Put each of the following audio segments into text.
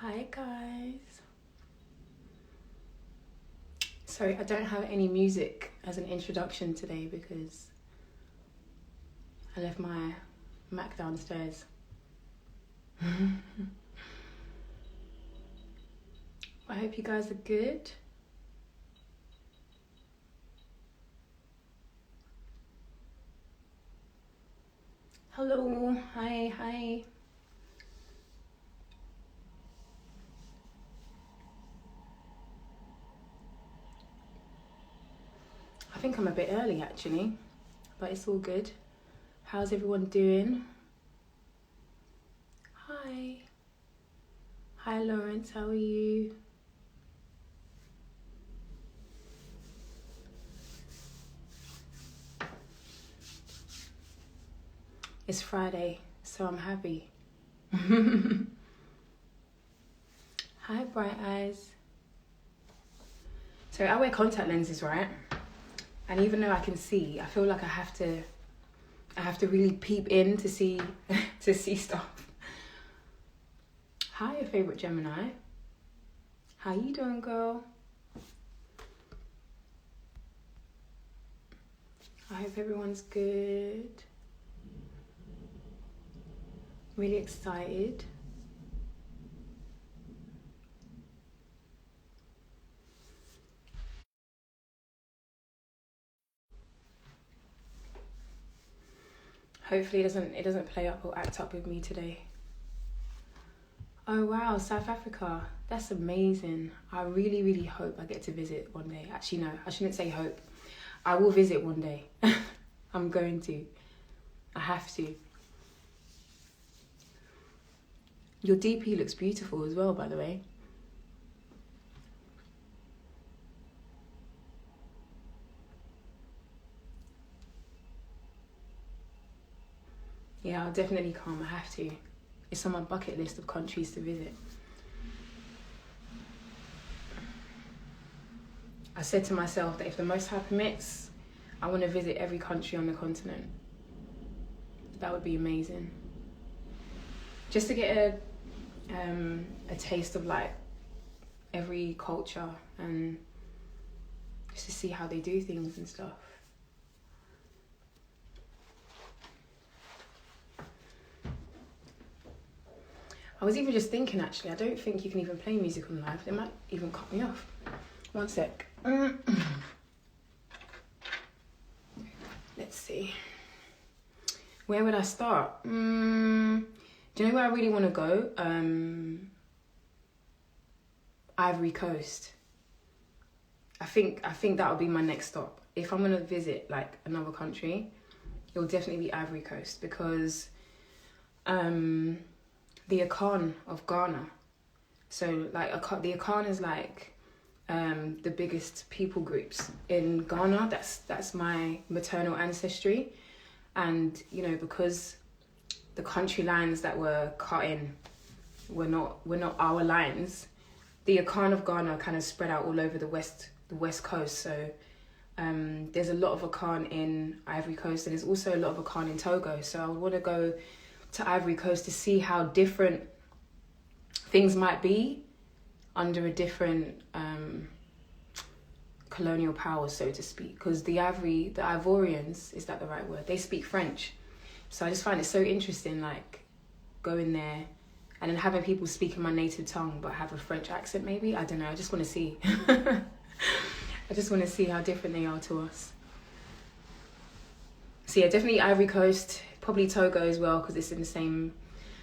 Hi guys. Sorry, I don't have any music as an introduction today because I left my Mac downstairs. I hope you guys are good. Hello, hi. I think I'm a bit early actually, but it's all good. How's everyone doing? Hi Lawrence, how are you? It's Friday, so I'm happy. Hi Bright Eyes. So I wear contact lenses, right? And even though I can see, I feel like I have to really peep in to see to see stuff. Hi, your favorite Gemini. How you doing, girl? I hope everyone's good. Really excited. Hopefully it doesn't play up or act up with me today. Oh wow, South Africa. That's amazing. I really hope I get to visit one day. Actually no, I shouldn't say hope. I will visit one day. I'm going to. I have to. Your DP looks beautiful as well, by the way. Yeah, I'll definitely come. I have to. It's on my bucket list of countries to visit. I said to myself that if the Most High permits, I want to visit every country on the continent. That would be amazing. Just to get a taste of like every culture and just to see how they do things and stuff. I was even just thinking actually, I don't think you can even play music on live. They might even cut me off. One sec. Let's see. Where would I start? Do you know where I really want to go? Ivory Coast. I think that would be my next stop. If I'm gonna visit like another country, it will definitely be Ivory Coast because the Akan of Ghana. So like the Akan is like the biggest people groups in Ghana. That's my maternal ancestry, and you know because the country lines that were cut in were not our lines. The Akan of Ghana kind of spread out all over the west coast. So there's a lot of Akan in Ivory Coast, and there's also a lot of Akan in Togo. So I would want to go to Ivory Coast to see how different things might be under a different colonial power, so to speak. Because the Ivorians, is that the right word? They speak French. So I just find it so interesting, like going there and then having people speak in my native tongue but have a French accent maybe. I don't know, I just want to see. I just want to see how different they are to us. So yeah, definitely Ivory Coast, probably Togo as well because it's in the same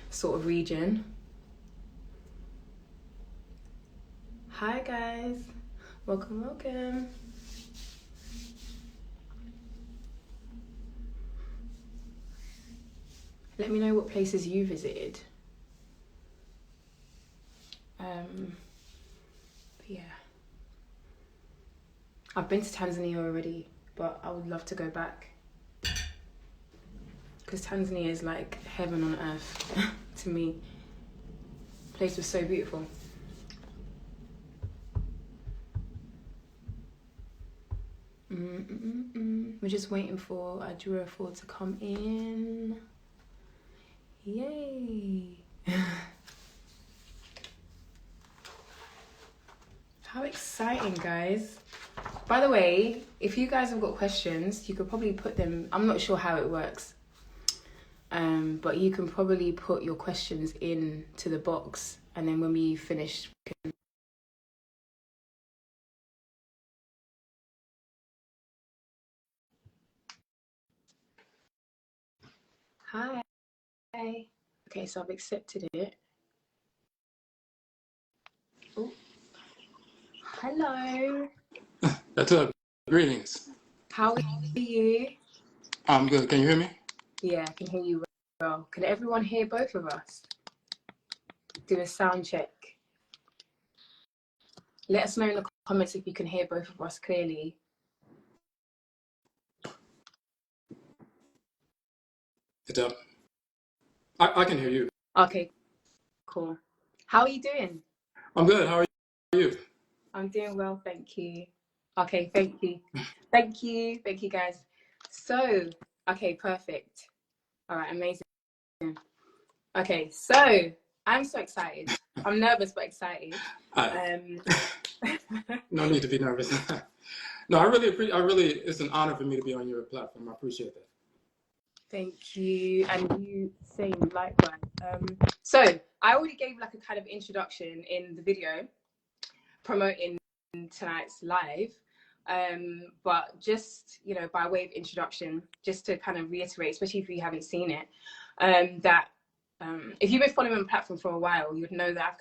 sort of region. Hi guys, welcome. Let me know what places you visited. But yeah, I've been to Tanzania already, but I would love to go back because Tanzania is like heaven on earth to me. The place was so beautiful. We're just waiting for Odwirafo to come in. Yay! exciting, guys. By the way, if you guys have got questions, you could probably put them. I'm not sure how it works, but you can probably put your questions into the box, and then when we finish, we can... Hi. Okay, so I've accepted it. Oh, hello. That's up. Greetings. How are you? I'm good. Can you hear me? Yeah, I can hear you well. Can everyone hear both of us? Do a sound check. Let us know in the comments if you can hear both of us clearly. It's up. I can hear you. Okay, cool. How are you doing? I'm good. How are you? I'm doing well, thank you. Okay, thank you. Thank you, guys. So, okay, perfect. All right, amazing. Okay, so I'm so excited. I'm nervous but excited. No need to be nervous. No, I really appreciate. It's an honor for me to be on your platform. I appreciate that. Thank you, and you same likewise. So I already gave like a kind of introduction in the video promoting tonight's live, but just by way of introduction, just to kind of reiterate, especially if you haven't seen it, that if you've been following the platform for a while, you would know that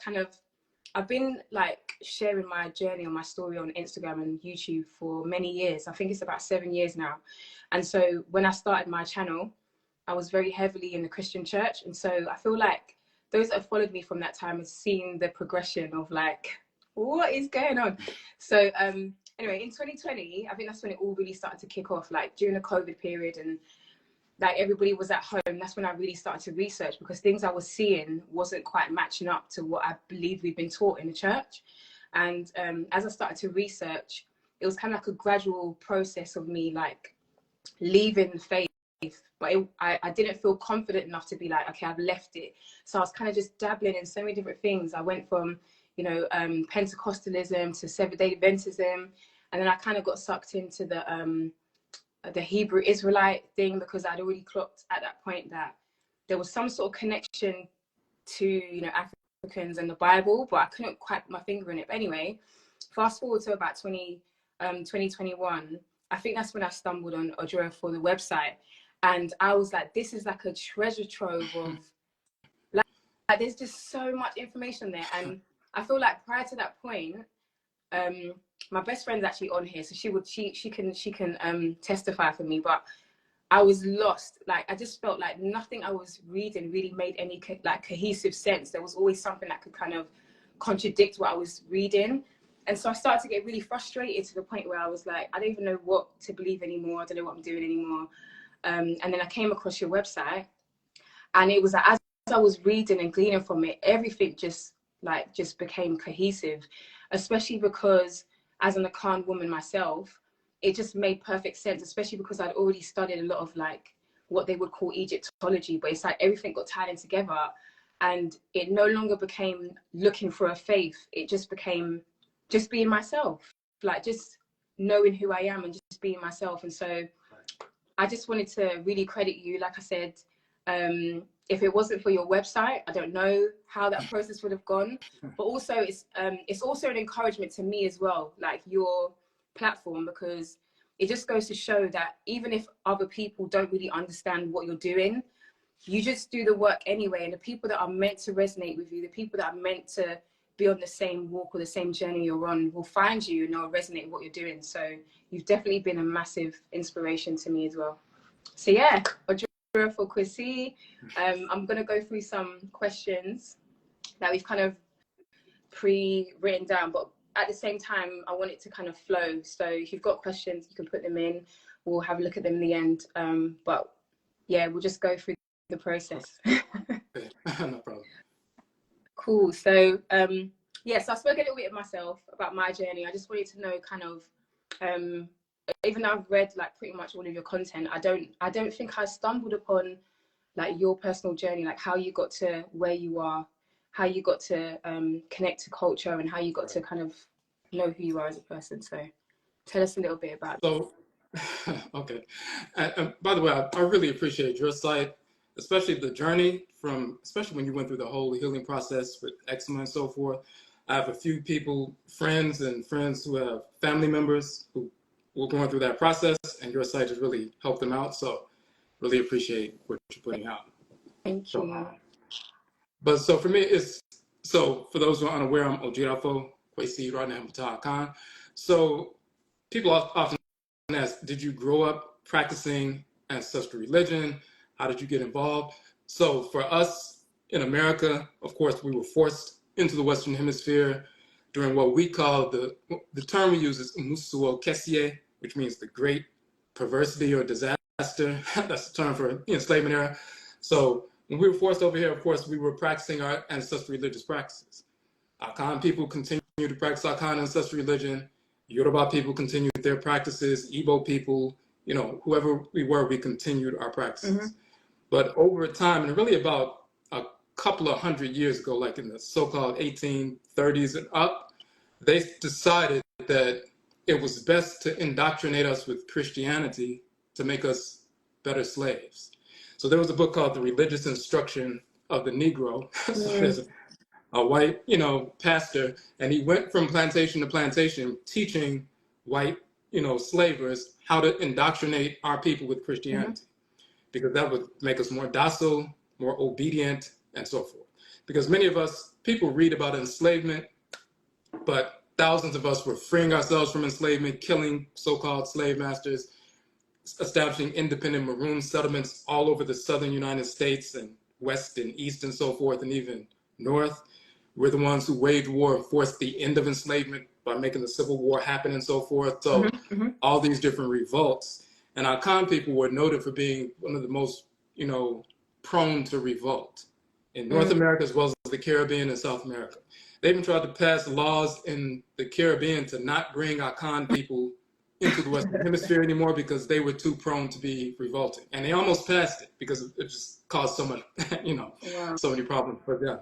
I've been like sharing my journey or my story on Instagram and YouTube for many years. I think it's about 7 years now. And so when I started my channel, I was very heavily in the Christian church. And so I feel like those that have followed me from that time have seen the progression of like, what is going on? So anyway, in 2020, I think that's when it all really started to kick off, like during the COVID period, and like everybody was at home. That's when I really started to research, because things I was seeing wasn't quite matching up to what I believe we've been taught in the church. And as I started to research, it was kind of like a gradual process of me like leaving the faith, but I didn't feel confident enough to be like, okay, I've left it. So I was kind of just dabbling in so many different things. I went from Pentecostalism to Seventh-day Adventism, and then I kind of got sucked into the Hebrew Israelite thing, because I'd already clocked at that point that there was some sort of connection to Africans and the Bible, but I couldn't quite put my finger in it. But anyway, fast forward to about 2021, I think that's when I stumbled on Odwirafo, the website, and I was like, this is like a treasure trove of like there's just so much information there. And I feel like prior to that point, my best friend's actually on here, so she can testify for me, but I was lost. Like I just felt like nothing I was reading really made any cohesive sense. There was always something that could kind of contradict what I was reading. And so I started to get really frustrated, to the point where I was like, I don't even know what to believe anymore. I don't know what I'm doing anymore. And then I came across your website, and it was like, as I was reading and gleaning from it, everything just became cohesive, especially because as an Akan woman myself, it just made perfect sense, especially because I'd already studied a lot of like what they would call Egyptology, but it's like everything got tied in together, and it no longer became looking for a faith. It just became just being myself, like just knowing who I am and just being myself. And so I just wanted to really credit you. Like I said, if it wasn't for your website, I don't know how that process would have gone. But also it's also an encouragement to me as well, like your platform, because it just goes to show that even if other people don't really understand what you're doing, you just do the work anyway. And the people that are meant to resonate with you, the people that are meant to be on the same walk or the same journey you're on, will find you and they'll resonate with what you're doing. So you've definitely been a massive inspiration to me as well. So yeah, Odwirafo Kwesi. I'm going to go through some questions that we've kind of pre-written down, but at the same time, I want it to kind of flow. So if you've got questions, you can put them in. We'll have a look at them in the end. But yeah, we'll just go through the process. Okay. No problem. Cool. So yes, I spoke a little bit of myself, about my journey. I just wanted to know kind of, even though I've read like pretty much all of your content, I don't think I stumbled upon like your personal journey, like how you got to where you are, how you got to connect to culture, and how you got to kind of know who you are as a person. So tell us a little bit about. So, okay. And by the way, I really appreciate your site, especially the journey from, especially when you went through the whole healing process with eczema and so forth. I have a few people, friends who have family members who were going through that process, and your site has really helped them out. So really appreciate what you're putting out. Thank you. But so for me, so for those who are unaware, I'm Odwirafo Kwesi Khan. So people often ask, did you grow up practicing ancestral religion? How did you get involved? So for us in America, of course, we were forced into the Western Hemisphere during what we call the term we use is Umusuo Kesie, which means the great perversity or disaster. That's the term for the enslavement era. So when we were forced over here, of course, we were practicing our ancestral religious practices. Akan people continued to practice Akan ancestral religion. Yoruba people continued their practices. Igbo people, whoever we were, we continued our practices. But over time, and really about a couple of hundred years ago, like in the so-called 1830s and up, they decided that it was best to indoctrinate us with Christianity to make us better slaves. So there was a book called The Religious Instruction of the Negro. So there's a white, pastor, and he went from plantation to plantation teaching white, slavers how to indoctrinate our people with Christianity, because that would make us more docile, more obedient, and so forth. Because many of us, people read about enslavement, but thousands of us were freeing ourselves from enslavement, killing so-called slave masters, establishing independent maroon settlements all over the southern United States and west and east and so forth, and even north. We're the ones who waged war and forced the end of enslavement by making the Civil War happen and so forth. So all these different revolts. And our Khan people were noted for being one of the most, prone to revolt in North America as well as the Caribbean and South America. They even tried to pass laws in the Caribbean to not bring our Khan people into the Western Hemisphere anymore because they were too prone to be revolting. And they almost passed it because it just caused so much, so many problems for them.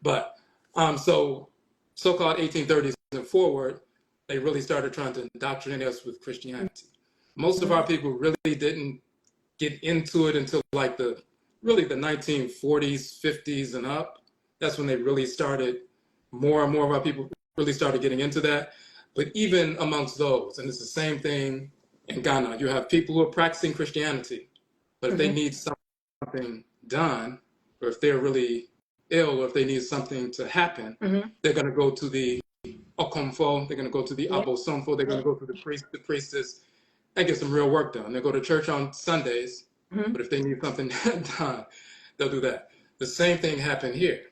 But so-called 1830s and forward, they really started trying to indoctrinate us with Christianity. Most of our people really didn't get into it until like the 1940s, 50s and up. That's when they really started, more and more of our people really started getting into that. But even amongst those, and it's the same thing in Ghana, you have people who are practicing Christianity, but if they need something done, or if they're really ill, or if they need something to happen, they're going to go to the Okomfo, they're going to go to the Abosomfo, they're going to go to the priestess, and get some real work done. They go to church on Sundays, but if they need something done, they'll do that. The same thing happened here.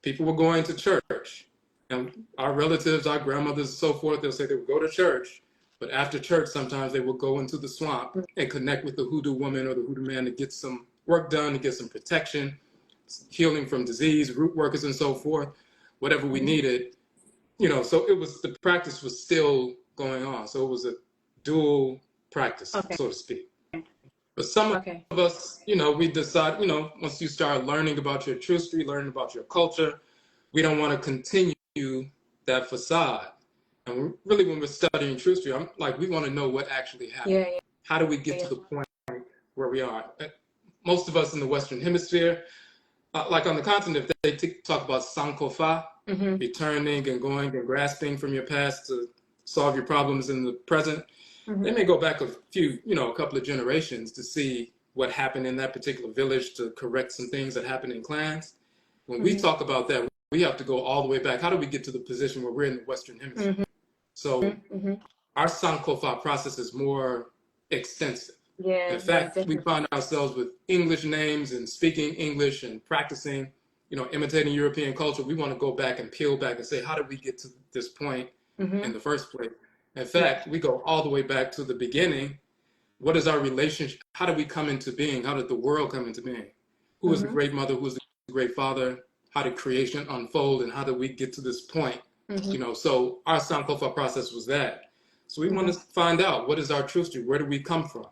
People were going to church, and our relatives, our grandmothers and so forth, they'll say they would go to church, but after church, sometimes they will go into the swamp and connect with the hoodoo woman or the hoodoo man to get some work done, to get some protection, healing from disease, root workers and so forth, whatever we needed. So the practice was still going on. So it was a dual practice, so to speak. But some of us, we decide, once you start learning about your true history, learning about your culture, we don't want to continue that facade. And really, when we're studying true history, we want to know what actually happened. How do we get to the point where we are? Most of us in the Western Hemisphere, like on the continent, if they talk about Sankofa, returning and going and grasping from your past to solve your problems in the present, they may go back a couple of generations to see what happened in that particular village to correct some things that happened in clans. When we talk about that, we have to go all the way back. How do we get to the position where we're in the Western Hemisphere? So our Sankofa process is more extensive. In fact, we find ourselves with English names and speaking English and practicing, imitating European culture. We want to go back and peel back and say, how did we get to this point in the first place? In fact, we go all the way back to the beginning. What is our relationship? How did we come into being? How did the world come into being? Who is the great mother? Who is the great father? How did creation unfold? And how did we get to this point? So our Sankofa process was that. So we want to find out, what is our true history? Where do we come from?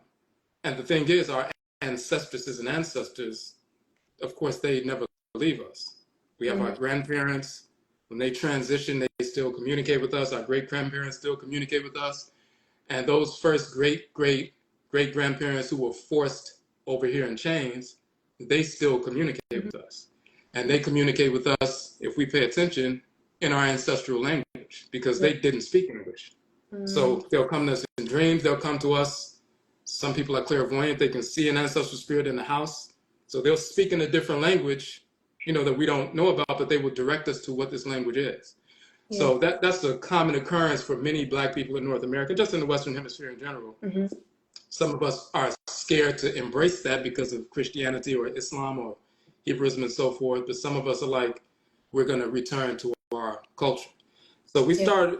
And the thing is, our ancestresses and ancestors, of course, they never leave us. We have our grandparents, When they transition, they still communicate with us. Our great-grandparents still communicate with us. And those first great-grandparents who were forced over here in chains, they still communicate with us. And they communicate with us, if we pay attention, in our ancestral language, because they didn't speak English. So they'll come to us in dreams. They'll come to us. Some people are clairvoyant. They can see an ancestral spirit in the house. So they'll speak in a different language, that we don't know about, but they will direct us to what this language is. Yeah. So that's a common occurrence for many Black people in North America, just in the Western Hemisphere in general. Some of us are scared to embrace that because of Christianity or Islam or Hebrewism and so forth. But some of us are like, we're going to return to our culture. So we started,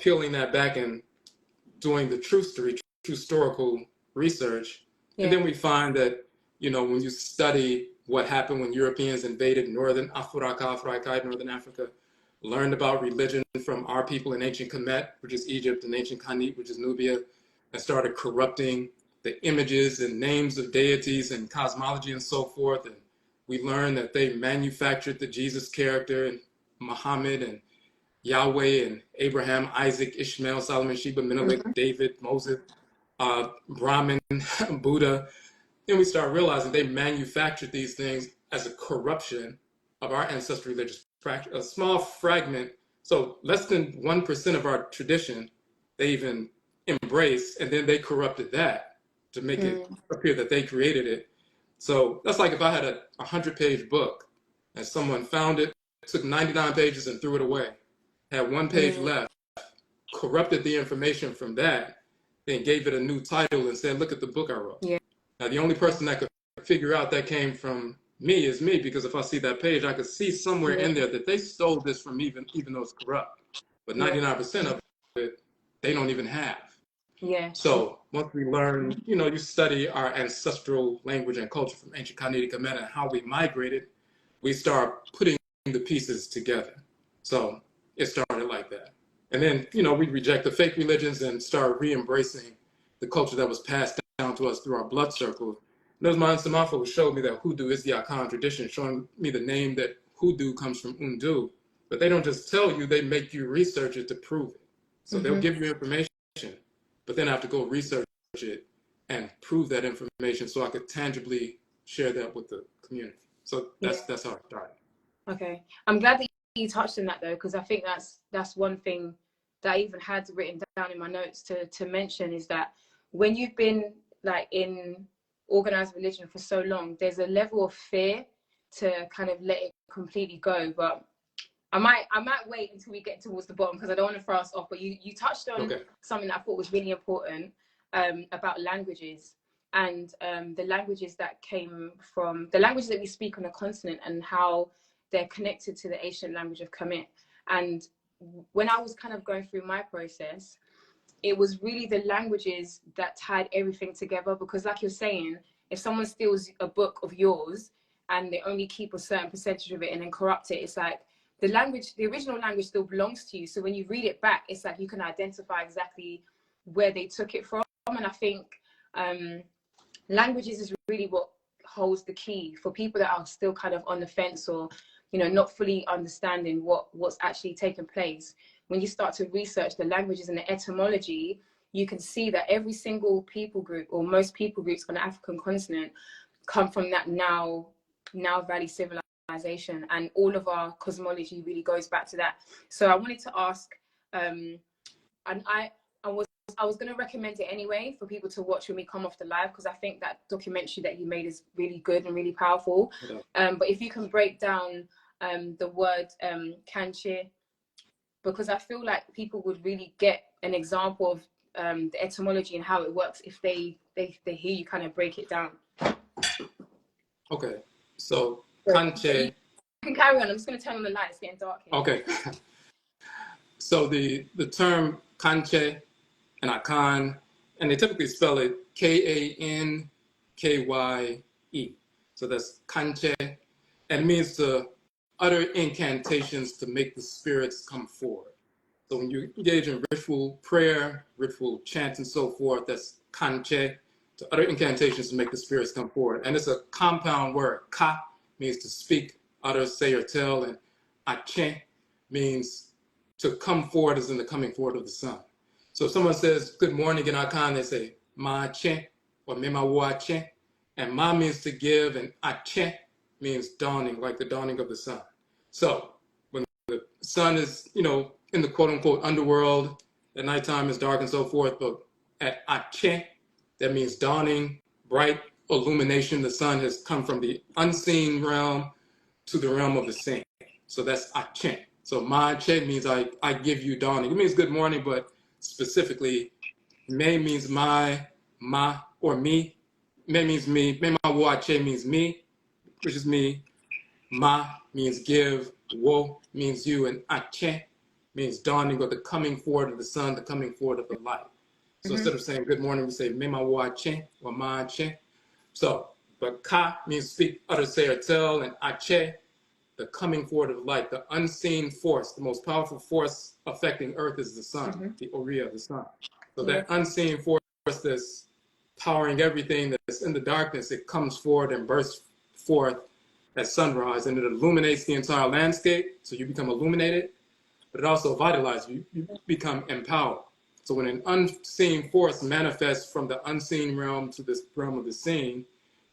peeling that back and doing the true historical research. And then we find that, when you study what happened when Europeans invaded Northern Northern Africa, learned about religion from our people in ancient Kemet, which is Egypt, and ancient Khanit, which is Nubia, and started corrupting the images and names of deities and cosmology and so forth. And we learned that they manufactured the Jesus character and Muhammad and Yahweh and Abraham, Isaac, Ishmael, Solomon, Sheba, Menelik, David, Moses, Brahman, Buddha. Then we start realizing they manufactured these things as a corruption of our ancestral religious practice, a small fragment. So less than 1% of our tradition, they even embraced, and then they corrupted that to make it appear that they created it. So that's like if I had a 100-page book and someone found it, took 99 pages and threw it away, had one page left, corrupted the information from that, then gave it a new title and said, look at the book I wrote. Yeah. Now, the only person that could figure out that came from me is me, because if I see that page, I could see somewhere in there that they stole this from me, even though it's corrupt. But 99% of it, they don't even have. Yeah. So once we learn, you study our ancestral language and culture from ancient Khanate Kemet and how we migrated, we start putting the pieces together. So it started like that. And then, we reject the fake religions and start re-embracing the culture that was passed down to us through our blood circle. And those my Samafo who showed me that Hoodoo is the Akan tradition, showing me the name that Hoodoo comes from Undu. But they don't just tell you, they make you research it to prove it. So they'll give you information, but then I have to go research it and prove that information so I could tangibly share that with the community. So that's how it started. Okay. I'm glad that you touched on that, though, because I think that's one thing that I even had written down in my notes to mention, is that when you've been like in organized religion for so long, there's a level of fear to kind of let it completely go. But I might wait until we get towards the bottom, because I don't want to throw us off. But you touched on something that I thought was really important about languages, and the languages that came from the languages that we speak on the continent, and how they're connected to the ancient language of Kemet. And when I was kind of going through my process, it was really the languages that tied everything together. Because like you're saying, if someone steals a book of yours and they only keep a certain percentage of it and then corrupt it, it's like the original language still belongs to you. So when you read it back, it's like you can identify exactly where they took it from. And I think languages is really what holds the key for people that are still kind of on the fence, or not fully understanding what's actually taking place. When you start to research the languages and the etymology, you can see that every single people group, or most people groups on the African continent, come from that now Valley civilization, and all of our cosmology really goes back to that. So I wanted to ask, and I was going to recommend it anyway for people to watch when we come off the live, because I think that documentary that you made is really good and really powerful. But if you can break down the word kanche, because I feel like people would really get an example of the etymology and how it works if they hear you kind of break it down. Okay, so kanche. You can carry on. I'm just going to turn on the light. It's getting dark here. Okay. So the term kanche and akan, and they typically spell it Kankye. So that's kanche, and it means to utter incantations to make the spirits come forward. So when you engage in ritual prayer, ritual chant, and so forth, that's kanche, to utter incantations to make the spirits come forward. And it's a compound word. Ka means to speak, utter, say, or tell, and ache means to come forward as in the coming forward of the sun. So if someone says good morning in Akan, they say ma che or me ma wa che. And ma means to give, and ache means dawning, like the dawning of the sun. So when the sun is, in the quote unquote underworld, at nighttime is dark and so forth, but at ache, that means dawning, bright illumination. The sun has come from the unseen realm to the realm of the seen. So that's ache. So ma che means I give you dawning. It means good morning, but specifically, me means my, ma, or me. Me means me. Me ma wo che means me, which is me. Ma means give. Wo means you. And ache means dawning or the coming forward of the sun, the coming forward of the light. So instead of saying good morning, we say me ma wo che or ma che. So, but ka means speak, utter, say, or tell. And ache, the coming forward of light, the unseen force, the most powerful force affecting Earth is the sun, the Oriya, the sun. So that unseen force that's powering everything that's in the darkness, it comes forward and bursts forth at sunrise, and it illuminates the entire landscape. So you become illuminated, but it also vitalizes you. You become empowered. So when an unseen force manifests from the unseen realm to this realm of the seen,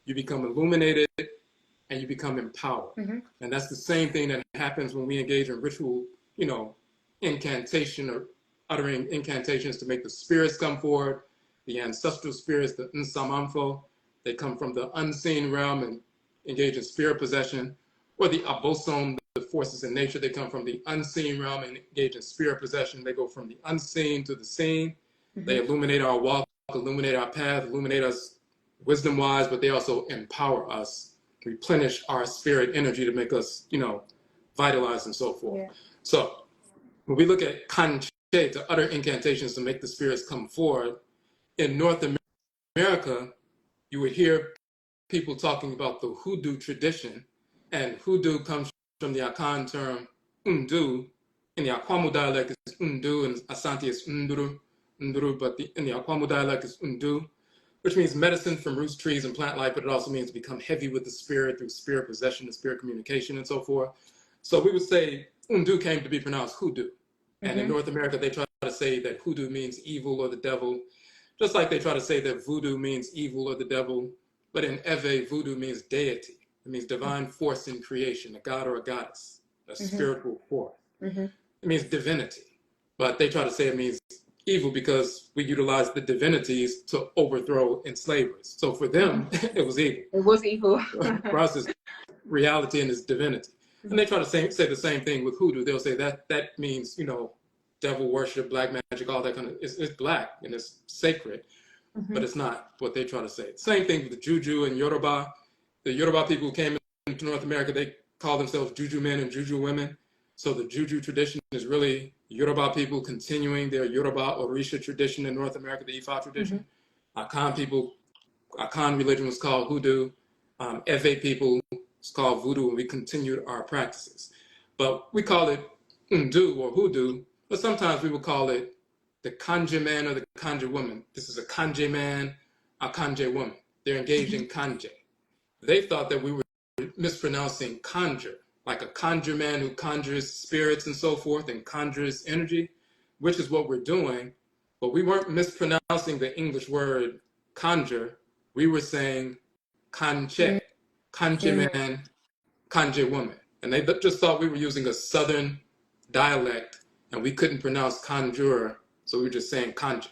you become illuminated and you become empowered. And that's the same thing that happens when we engage in ritual, incantation or uttering incantations to make the spirits come forward, the ancestral spirits, the Nsamanfo. They come from the unseen realm and engage in spirit possession, or the Abosom, the forces in nature. They come from the unseen realm and engage in spirit possession. They go from the unseen to the seen. They illuminate our walk, illuminate our path, illuminate us wisdom-wise, but they also empower us, replenish our spirit energy to make us, vitalize and so forth. So when we look at kanche, to utter incantations to make the spirits come forward, in North America, you would hear people talking about the hoodoo tradition, and hoodoo comes from the Akan term undu. In the Akwamu dialect, it's undu, and Asante is nduru, but in the Akwamu dialect, it's undu, which means medicine from roots, trees, and plant life, but it also means to become heavy with the spirit through spirit possession and spirit communication and so forth. So we would say undu came to be pronounced hoodoo. And in North America, they try to say that hoodoo means evil or the devil, just like they try to say that voodoo means evil or the devil. But in Ewe, voodoo means deity. It means divine force in creation, a god or a goddess, a spiritual force. It means divinity. But they try to say it means evil because we utilize the divinities to overthrow enslavers. So for them, it was evil. It was evil. For us, it's reality and it's divinity. And they try to say the same thing with hoodoo. They'll say that means, devil worship, black magic, all that kind of, it's black and it's sacred, but it's not what they try to say. Same thing with the juju and Yoruba. The Yoruba people who came into North America, they call themselves juju men and juju women. So the juju tradition is really Yoruba people continuing their Yoruba Orisha tradition in North America, the Ifa tradition. Akan religion was called hoodoo. Ewe people, it's called voodoo, and we continued our practices. But we call it undu or hoodoo, but sometimes we would call it the kanje man or the kanje woman. This is a kanje man, a kanje woman. They're engaged in kanje. They thought that we were mispronouncing conjure, like a conjure man who conjures spirits and so forth and conjures energy, which is what we're doing. But we weren't mispronouncing the English word conjure. We were saying kanje, kanje man, kanje woman. And they just thought we were using a Southern dialect and we couldn't pronounce conjurer, so we were just saying kanje.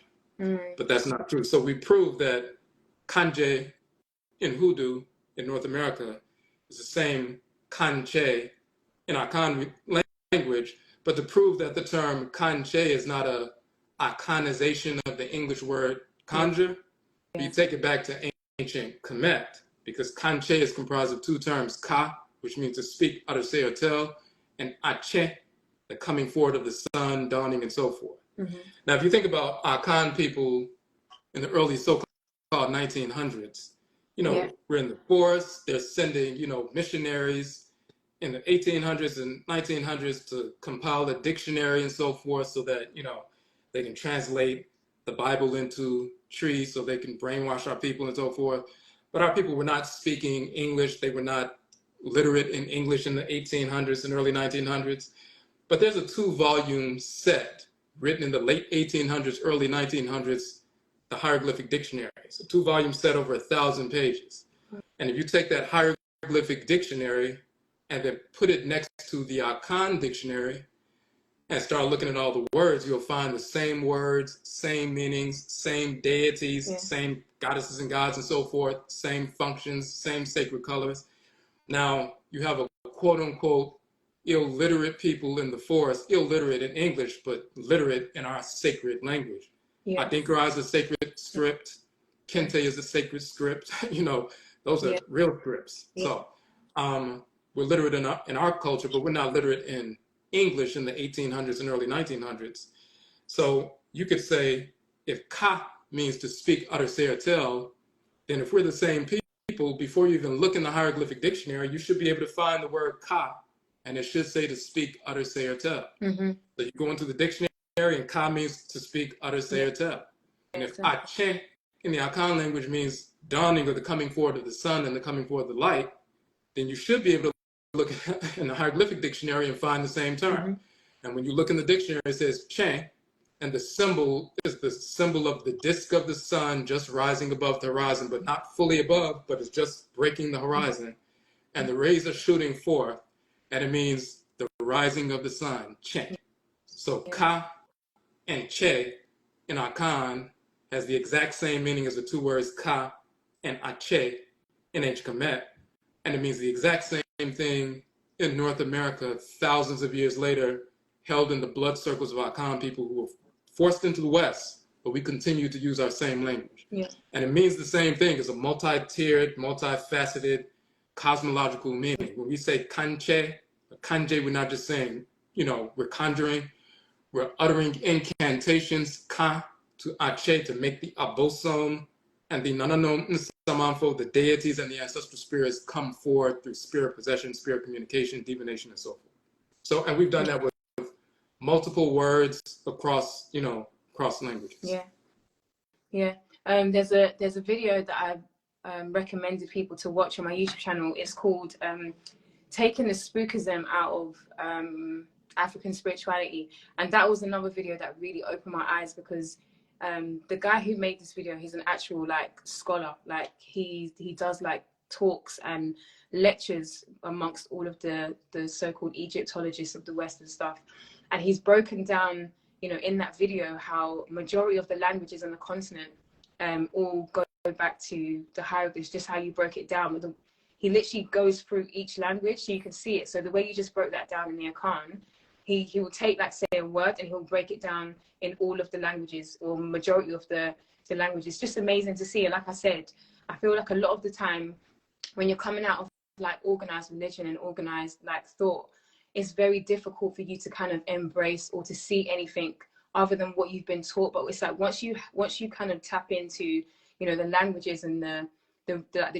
But that's not true. So we proved that kanje in hoodoo in North America is the same kanche in our language, but to prove that the term kanche is not a Akanization of the English word conjure, we take it back to ancient Kemet, because kanche is comprised of two terms, ka, which means to speak, utter, say, or tell, and ache, the coming forward of the sun, dawning, and so forth. Now, if you think about Akan people in the early so-called 1900s, we're in the forest, they're sending, missionaries in the 1800s and 1900s to compile a dictionary and so forth so that, they can translate the Bible into trees so they can brainwash our people and so forth. But our people were not speaking English. They were not literate in English in the 1800s and early 1900s. But there's a 2-volume set written in the late 1800s, early 1900s, the Hieroglyphic Dictionary. It's a 2-volume set over 1,000 pages. And if you take that Hieroglyphic Dictionary and then put it next to the Akan Dictionary and start looking at all the words, you'll find the same words, same meanings, same deities, same goddesses and gods and so forth, same functions, same sacred colors. Now, you have a quote-unquote illiterate people in the forest, illiterate in English, but literate in our sacred language. Adinkra is a sacred script. Kente is a sacred script. You know, those are real scripts. So we're literate in our culture, but we're not literate in English in the 1800s and early 1900s. So you could say, if ka means to speak, utter, say, or tell, then if we're the same people, before you even look in the Hieroglyphic Dictionary, you should be able to find the word ka, and it should say to speak, utter, say, or tell. So you go into the dictionary, and ka means to speak, utter, say, or tell. And if ache in the Akan language means dawning or the coming forward of the sun and the coming forward of the light, then you should be able to look in the Hieroglyphic Dictionary and find the same term. And when you look in the dictionary, it says che, and the symbol is the symbol of the disk of the sun just rising above the horizon, but not fully above, but it's just breaking the horizon. And the rays are shooting forth, and it means the rising of the sun, che. So ka and che in Akan has the exact same meaning as the 2 words ka and ache in Ancient Kemet, and it means the exact same thing in North America thousands of years later, held in the blood circles of Akan people who were forced into the West, but we continue to use our same language. And it means the same thing. It's a multi-tiered, multifaceted, cosmological meaning. When we say kanche, we're not just saying, you know, we're conjuring, we're uttering incantations, ka to ache, to make the abosom and the nananom nsamanfo, the deities and the ancestral spirits, come forth through spirit possession, spirit communication, divination, and so forth. So, and we've done that with multiple words across, you know, across languages. There's a video that I've recommended people to watch on my YouTube channel. It's called Taking the Spookism Out of African Spirituality. And that was another video that really opened my eyes, because the guy who made this video, he's an actual like scholar. Like he does like talks and lectures amongst all of the so-called Egyptologists of the West and stuff. And he's broken down, you know, in that video, how majority of the languages on the continent all go back to the hieroglyphs, just how you broke it down. He literally goes through each language so you can see it. So the way you just broke that down in the Akan, he will take, like, say, a word and he'll break it down in all of the languages, or majority of the languages. It's just amazing to see. And like I said, I feel like a lot of the time when you're coming out of like organized religion and organized like thought, it's very difficult for you to kind of embrace or to see anything other than what you've been taught. But it's like once you kind of tap into, you know, the languages and the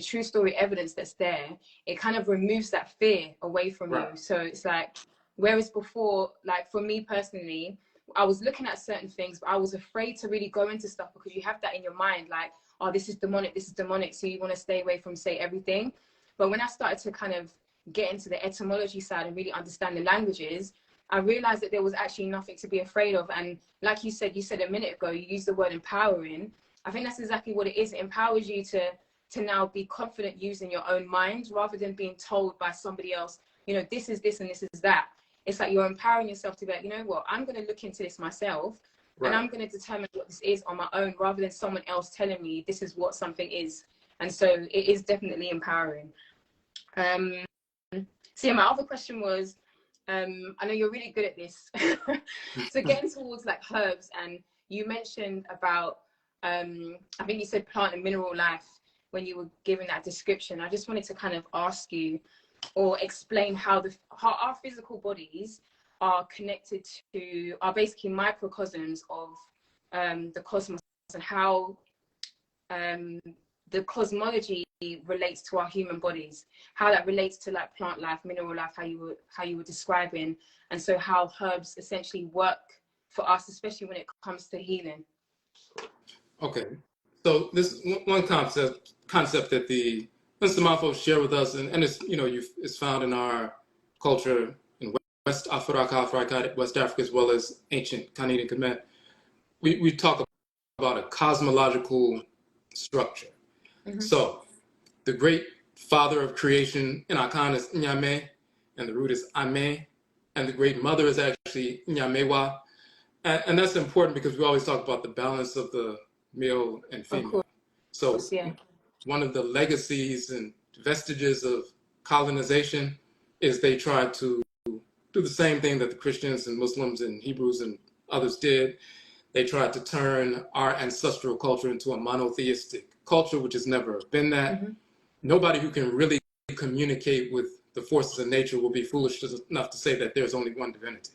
true story evidence that's there, it kind of removes that fear away from you. So it's like, whereas before, like for me personally, I was looking at certain things, but I was afraid to really go into stuff, because you have that in your mind, like, oh, this is demonic, so you want to stay away from, say, everything. But when I started to kind of get into the etymology side and really understand the languages, I realized that there was actually nothing to be afraid of. And like you said a minute ago, you used the word empowering. I think that's exactly what it is. It empowers you to now be confident using your own mind, rather than being told by somebody else, you know, this is this and this is that. It's like you're empowering yourself to be like, you know what, I'm going to look into this myself, and I'm going to determine what this is on my own, rather than someone else telling me this is what something is. And so it is definitely empowering. So yeah, my other question was, I know you're really good at this. So getting towards like herbs, and you mentioned about, I think you said plant and mineral life when you were giving that description. I just wanted to kind of ask you, or explain how our physical bodies are connected to, are basically microcosms of the cosmos, and how the cosmology relates to our human bodies, how that relates to like plant life, mineral life, how you were describing, and so how herbs essentially work for us, especially when it comes to healing. Okay, so this one concept that the Samafo share with us, and it's, you know, it's found in our culture in West Africa, West Africa, as well as ancient Kanit and Kemet, we talk about a cosmological structure. So the great father of creation in Akan is Nyame, and the root is Ame, and the great mother is actually Nyamewa. And that's important because we always talk about the balance of the male and female. So one of the legacies and vestiges of colonization is they tried to do the same thing that the Christians and Muslims and Hebrews and others did. They tried to turn our ancestral culture into a monotheistic culture, which has never been that. Nobody who can really communicate with the forces of nature will be foolish enough to say that there's only one divinity.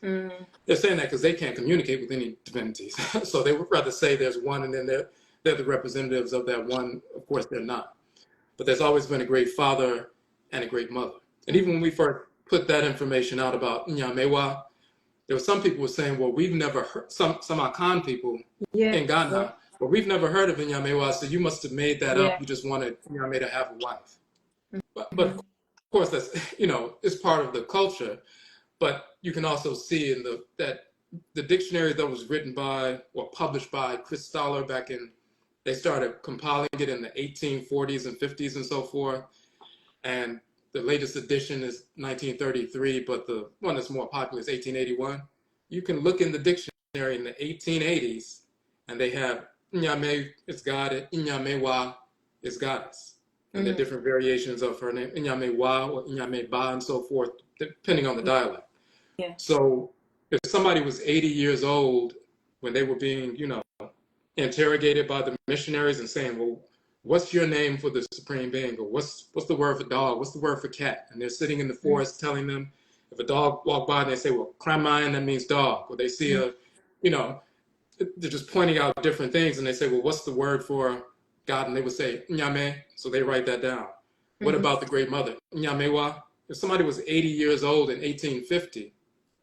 They're saying that because they can't communicate with any divinities. So they would rather say there's one, and then they're the representatives of that one. Of course, they're not. But there's always been a great father and a great mother. And even when we first put that information out about Nyamewa, there were some people who were saying, well, we've never heard, some Akan people in Ghana, but we've never heard of Nyamewa, so you must have made that up. You just wanted Nyame to have a wife. But of course, that's, it's part of the culture. But you can also see in that the dictionary that was written by or published by Chris Stoller they started compiling it in the 1840s and 50s and so forth. And the latest edition is 1933, but the one that's more popular is 1881. You can look in the dictionary in the 1880s, and they have Nyame is God, Nyamewa is goddess. And there are different variations of her name, Nyamewa or Nyameba and so forth, depending on the dialect. So if somebody was 80 years old when they were being, interrogated by the missionaries and saying, well, what's your name for the supreme being? Or what's the word for dog? What's the word for cat? And they're sitting in the forest telling them, if a dog walked by, they say, well, kramayan, that means dog. Or they see they're just pointing out different things. And they say, well, what's the word for God? And they would say, Nyame. So they write that down. What about the great mother? Nyamewa. If somebody was 80 years old in 1850,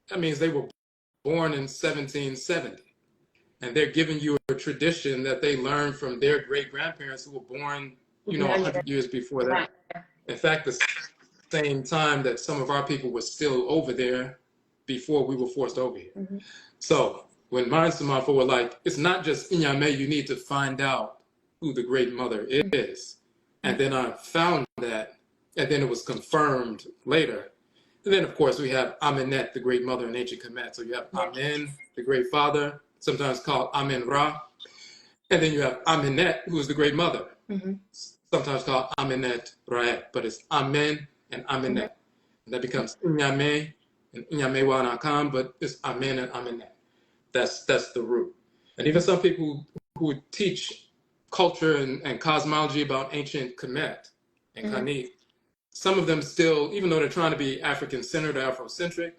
that means they were born in 1770. And they're giving you a tradition that they learned from their great-grandparents who were born, 100 years before that. In fact, the same time that some of our people were still over there before we were forced over here. So when Minds to Mindful were like, it's not just Inyame, you need to find out who the great mother is. And then I found that, and then it was confirmed later. And then, of course, we have Amenet, the great mother in ancient Kemet. So you have Amen, the great father, sometimes called Amen Ra. And then you have Amenet, who is the great mother, sometimes called Amenet Raet, but it's Amen and Amenet. And that becomes Inyame and Inyamewa and Akam, but it's Amen and Amenet. That's the root. And even some people who teach culture and cosmology about ancient Kemet and Kanit, some of them still, even though they're trying to be African-centered or Afrocentric,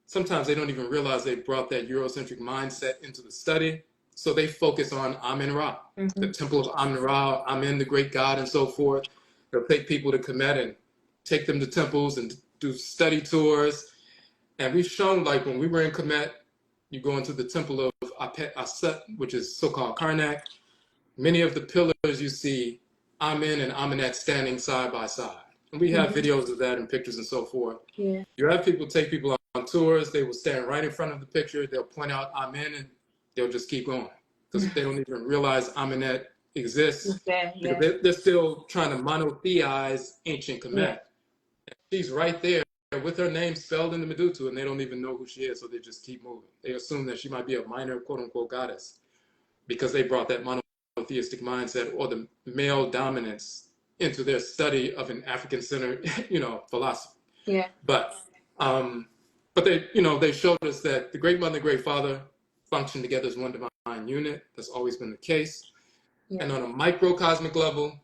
sometimes they don't even realize they brought that Eurocentric mindset into the study. So they focus on Amen Ra, the temple of Amen Ra, Amen, the great God, and so forth. They'll take people to Kemet and take them to temples and do study tours. And we've shown, like, when we were in Kemet, you go into the temple of Apet Aset, which is so-called Karnak. Many of the pillars you see Amen and Amenet standing side by side. And we have videos of that and pictures and so forth. You have people take people on tours. They will stand right in front of the picture. They'll point out Amen, and they'll just keep going because they don't even realize Amenet exists. Because they're still trying to monotheize ancient Kemet. She's right there with her name spelled in the Medutu, and they don't even know who she is, so they just keep moving. They assume that she might be a minor, quote-unquote, goddess because they brought that monotheistic mindset or the male dominance into their study of an African-centered, philosophy. But they showed us that the Great Mother and the Great Father function together as one divine unit. That's always been the case. And on a microcosmic level,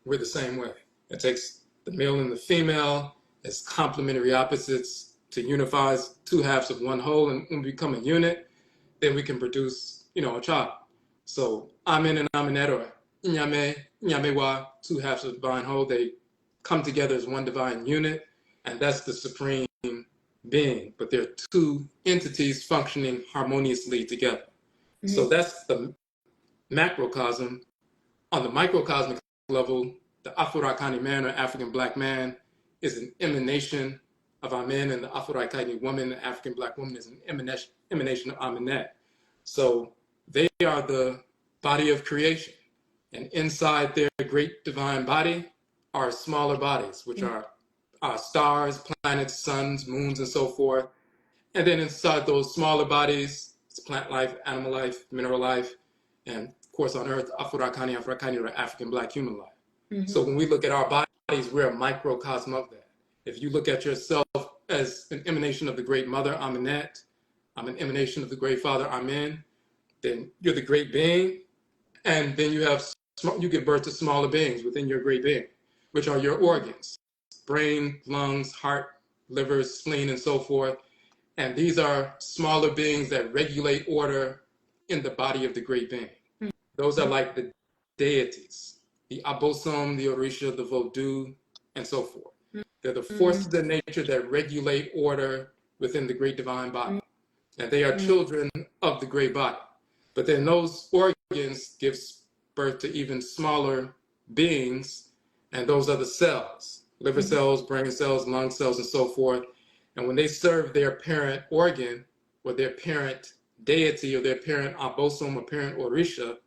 we're the same way. It takes the male and the female as complementary opposites to unify two halves of one whole. And when we become a unit, then we can produce, a child. So Amen and Amenet, or Inyame, Inyamewa, two halves of the divine whole, they come together as one divine unit, and that's the supreme being. But they're two entities functioning harmoniously together. So that's the macrocosm. On the microcosmic level, the Afurakani man or African black man is an emanation of Amen, and the Afro-Kaini woman, the African Black woman, is an emanation of Amenet. So they are the body of creation. And inside their great divine body are smaller bodies, which are stars, planets, suns, moons, and so forth. And then inside those smaller bodies, it's plant life, animal life, mineral life, and of course on Earth, Afro-Kaini, or African Black human life. Mm-hmm. So when we look at our bodies, we're a microcosm of that. If you look at yourself as an emanation of the great mother, Amenet, I'm an emanation of the great father, Amen, then you're the great being, and then you give birth to smaller beings within your great being, which are your organs, brain, lungs, heart, liver, spleen, and so forth. And these are smaller beings that regulate order in the body of the great being. Mm-hmm. Those are like the deities, the Abosom, the Orisha, the Vodou, and so forth. Mm-hmm. They're the forces of nature that regulate order within the great divine body. Mm-hmm. And they are children of the great body. But then those organs give birth to even smaller beings, and those are the cells, liver cells, brain cells, lung cells, and so forth. And when they serve their parent organ, or their parent deity, or their parent abosom, or parent orisha,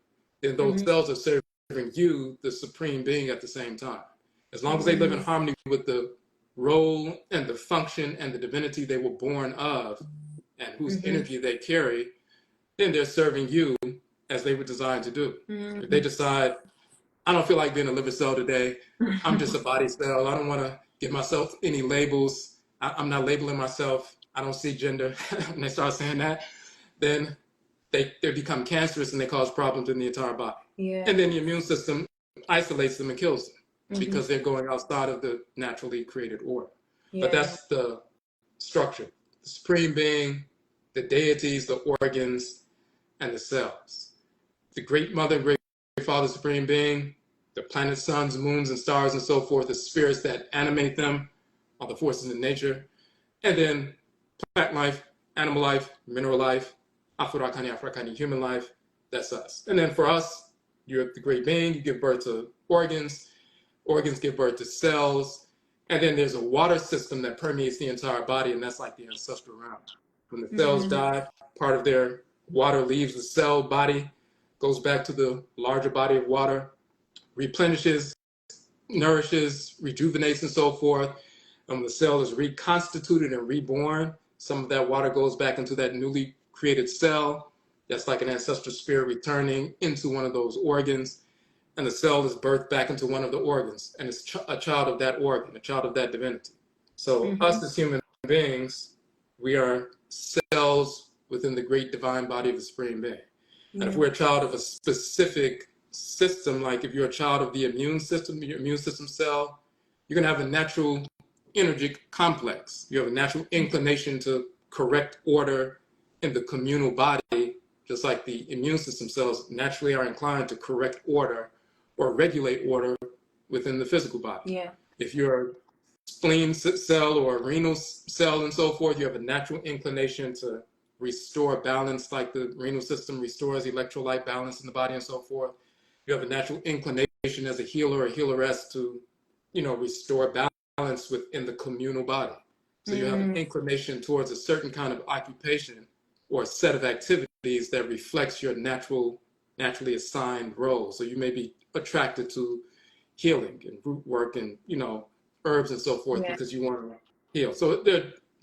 then those cells are serving you, the supreme being, at the same time. As long as they live in harmony with the role and the function and the divinity they were born of, and whose energy they carry, then they're serving you as they were designed to do. If they decide, I don't feel like being a liver cell today, I'm just a body cell, I don't want to give myself any labels, I'm not labeling myself, I don't see gender, when they start saying that, then they become cancerous and they cause problems in the entire body. Yeah. And then the immune system isolates them and kills them because they're going outside of the naturally created order. Yeah. But that's the structure. The supreme being, the deities, the organs, and the cells. The great mother, great father, supreme being, the planets, suns, moons, and stars, and so forth, the spirits that animate them, are the forces in nature. And then plant life, animal life, mineral life, Afro-Kaini, human life, that's us. And then for us, you're the great being, you give birth to organs, organs give birth to cells, and then there's a water system that permeates the entire body, and that's like the ancestral realm. When the cells die, part of their water leaves the cell body, goes back to the larger body of water, replenishes, nourishes, rejuvenates, and so forth. And when the cell is reconstituted and reborn, some of that water goes back into that newly created cell. That's like an ancestral spirit returning into one of those organs. And the cell is birthed back into one of the organs. And it's a child of that organ, a child of that divinity. So us as human beings, we are cells within the great divine body of the Supreme Being. Yeah. And if we're a child of a specific system, like if you're a child of the immune system, your immune system cell, you're going to have a natural energy complex. You have a natural inclination to correct order in the communal body, just like the immune system cells naturally are inclined to correct order or regulate order within the physical body. Yeah. If you're a spleen cell or a renal cell and so forth, you have a natural inclination to restore balance, like the renal system restores electrolyte balance in the body and so forth. You have a natural inclination as a healer or healeress to, restore balance within the communal body. So you have an inclination towards a certain kind of occupation or a set of activities that reflects your naturally assigned role. So you may be attracted to healing and root work and, herbs and so forth because you want to heal. So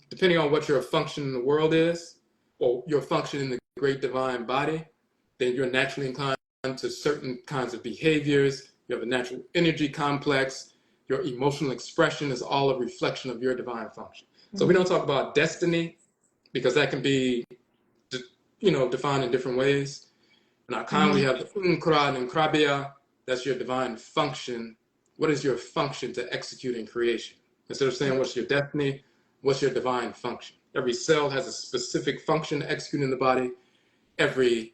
depending on what your function in the world is, or your function in the great divine body, then you're naturally inclined to certain kinds of behaviors. You have a natural energy complex. Your emotional expression is all a reflection of your divine function. So we don't talk about destiny because that can be, defined in different ways. In Akan, we have the Unkra and Krabia. That's your divine function. What is your function to execute in creation? Instead of saying what's your destiny, what's your divine function? Every cell has a specific function to execute in the body. Every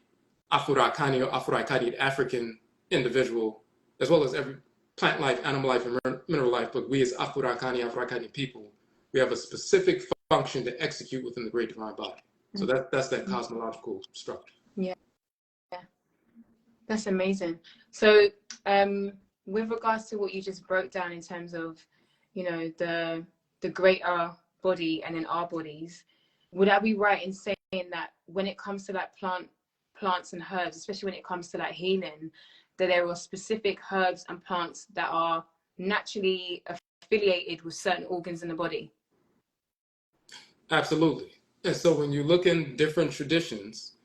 Afro-Kaini or Afro-Kaini African individual, as well as every plant life, animal life, and mineral life, but we as Afro-Kaini people, we have a specific function to execute within the great divine body. So that's that cosmological structure. Yeah, that's amazing. So with regards to what you just broke down in terms of, the greater body and in our bodies, would I be right in saying that when it comes to like plants and herbs, especially when it comes to like healing, that there are specific herbs and plants that are naturally affiliated with certain organs in the body? Absolutely. And so when you look in different traditions,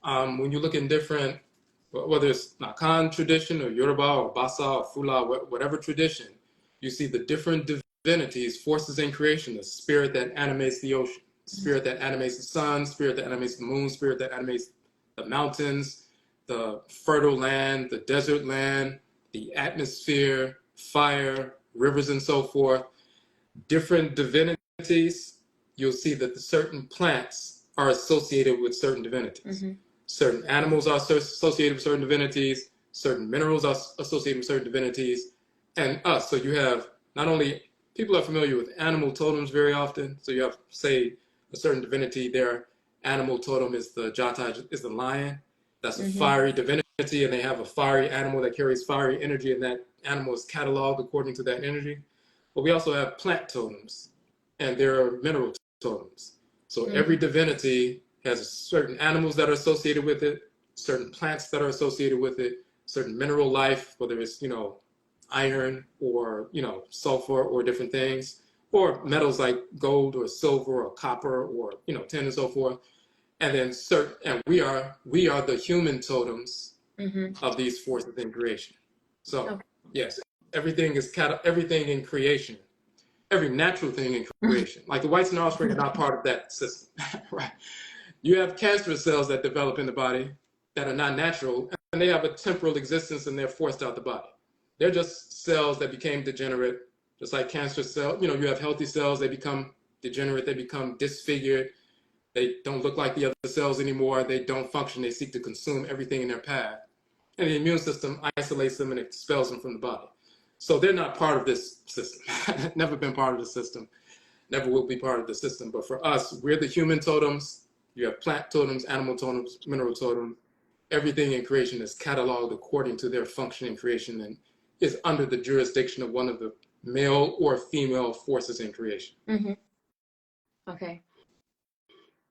when you look in different, whether it's Nakan tradition or Yoruba or Basa or Fula, whatever tradition, you see the different divinities, forces in creation, the spirit that animates the ocean, spirit that animates the sun, spirit that animates the moon, spirit that animates the mountains, the fertile land, the desert land, the atmosphere, fire, rivers, and so forth. Different divinities, you'll see that the certain plants are associated with certain divinities. Mm-hmm. Certain animals are associated with certain divinities, certain minerals are associated with certain divinities, and us. So you have not only, people are familiar with animal totems very often. So you have, say, a certain divinity, their animal totem is the Jatai, is the lion. That's a fiery divinity, and they have a fiery animal that carries fiery energy, and that animal is cataloged according to that energy. But we also have plant totems, and there are mineral totems. So every divinity has certain animals that are associated with it, certain plants that are associated with it, certain mineral life, whether it's, iron or, sulfur or different things, or metals like gold or silver or copper or, tin and so forth. And then and we are the human totems of these forces in creation. So yes, everything in creation, every natural thing in creation, like the whites and offspring are not part of that system, right? You have cancerous cells that develop in the body that are not natural, and they have a temporal existence and they're forced out the body. They're just cells that became degenerate, just like cancer cells. You have healthy cells, they become degenerate, they become disfigured, they don't look like the other cells anymore, they don't function, they seek to consume everything in their path. And the immune system isolates them and expels them from the body. So they're not part of this system. Never been part of the system, never will be part of the system. But for us, we're the human totems. You have plant totems, animal totems, mineral totems. Everything in creation is cataloged according to their function in creation and is under the jurisdiction of one of the male or female forces in creation. Okay.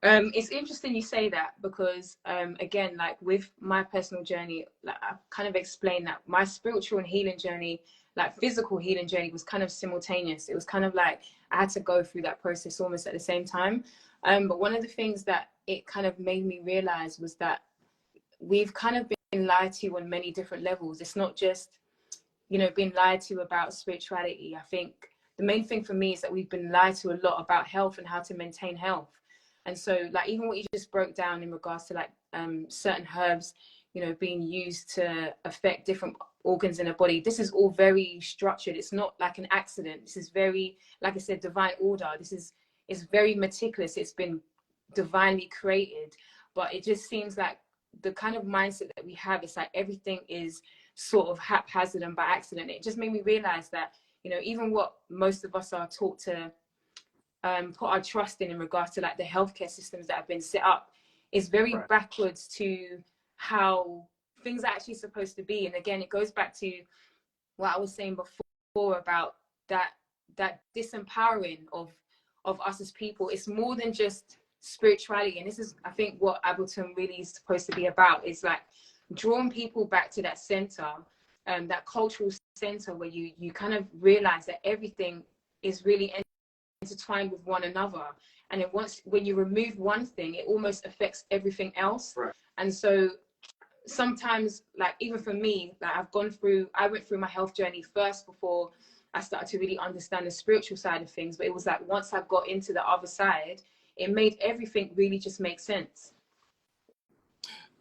It's interesting you say that because, again, like with my personal journey, like I've kind of explained that my spiritual and healing journey, like physical healing journey, was kind of simultaneous. It was kind of like I had to go through that process almost at the same time. But one of the things that it kind of made me realize was that we've kind of been lied to on many different levels. It's not just, being lied to about spirituality. I think the main thing for me is that we've been lied to a lot about health and how to maintain health. And so, like, even what you just broke down in regards to like certain herbs, being used to affect different organs in the body, this is all very structured. It's not like an accident. This is very, like I said, divine order. It's very meticulous. It's been divinely created. But it just seems like the kind of mindset that we have is like everything is sort of haphazard and by accident. It just made me realize that, even what most of us are taught to put our trust in regards to like the healthcare systems that have been set up is very backwards to how things are actually supposed to be. And again, it goes back to what I was saying before about that disempowering of us as people. It's more than just spirituality, and this is, I think, what Ableton really is supposed to be about, is like drawing people back to that center, that cultural center where you kind of realize that everything is really intertwined with one another, and then when you remove one thing, it almost affects everything else. And so sometimes, like even for me, like I went through my health journey first before I started to really understand the spiritual side of things. But it was like once I got into the other side, it made everything really just make sense.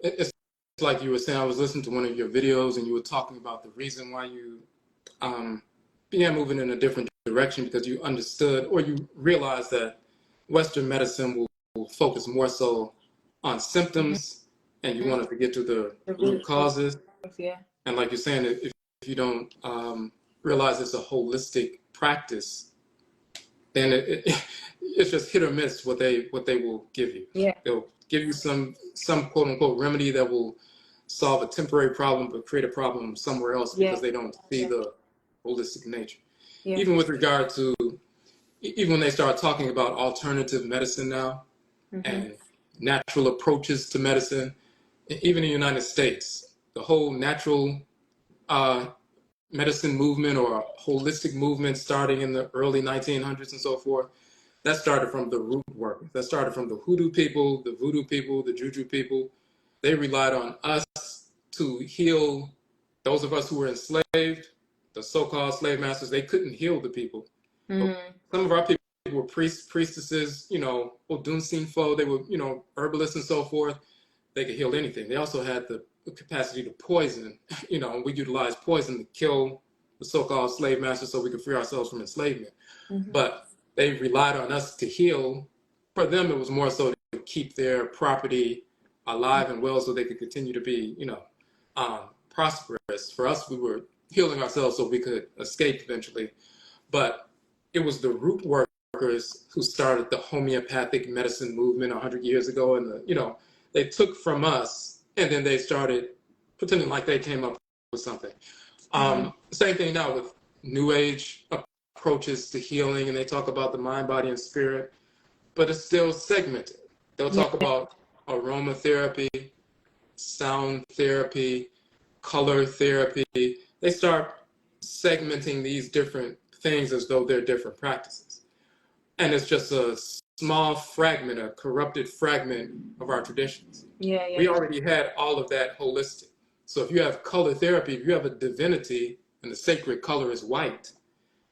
It's like you were saying, I was listening to one of your videos and you were talking about the reason why you began moving in a different direction, because you understood or you realized that Western medicine will focus more so on symptoms, and you wanted to get to the root causes. And like you're saying, if you don't realize it's a holistic practice, then it's just hit or miss what they will give you. They'll give you some quote unquote remedy that will solve a temporary problem but create a problem somewhere else because they don't see the holistic nature. Even with regard to even when they start talking about alternative medicine now and natural approaches to medicine, even in the United States, the whole natural medicine movement or holistic movement starting in the early 1900s and so forth, that started from the root work. That started from the hoodoo people, the voodoo people, the juju people. They relied on us to heal those of us who were enslaved, the so-called slave masters. They couldn't heal the people. But some of our people were priests, priestesses, Odunsinfo, they were, herbalists and so forth. They could heal anything. They also had the capacity to poison, we utilized poison to kill the so-called slave masters so we could free ourselves from enslavement. But they relied on us to heal. For them, it was more so to keep their property alive and well so they could continue to be, prosperous. For us, we were healing ourselves so we could escape eventually. But it was the root workers who started the homeopathic medicine movement 100 years ago. And, they took from us and then they started pretending like they came up with something. Same thing now with New Age approaches to healing, and they talk about the mind, body, and spirit, but it's still segmented. They'll talk about aromatherapy, sound therapy, color therapy. They start segmenting these different things as though they're different practices. And it's just a small fragment, a corrupted fragment of our traditions. We already had all of that holistic. So if you have color therapy, if you have a divinity and the sacred color is white,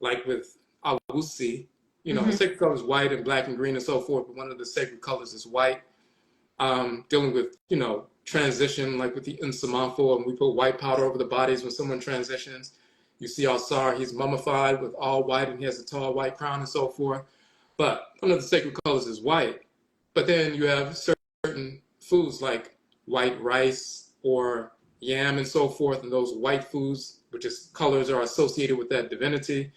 like with Awusi, the sacred color is white and black and green and so forth, but one of the sacred colors is white. Dealing with, transition, like with the Nsamanfo, and we put white powder over the bodies when someone transitions. You see Alsar, he's mummified with all white and he has a tall white crown and so forth. But one of the sacred colors is white. But then you have certain foods like white rice or yam and so forth, and those white foods, which is colors, are associated with that divinity.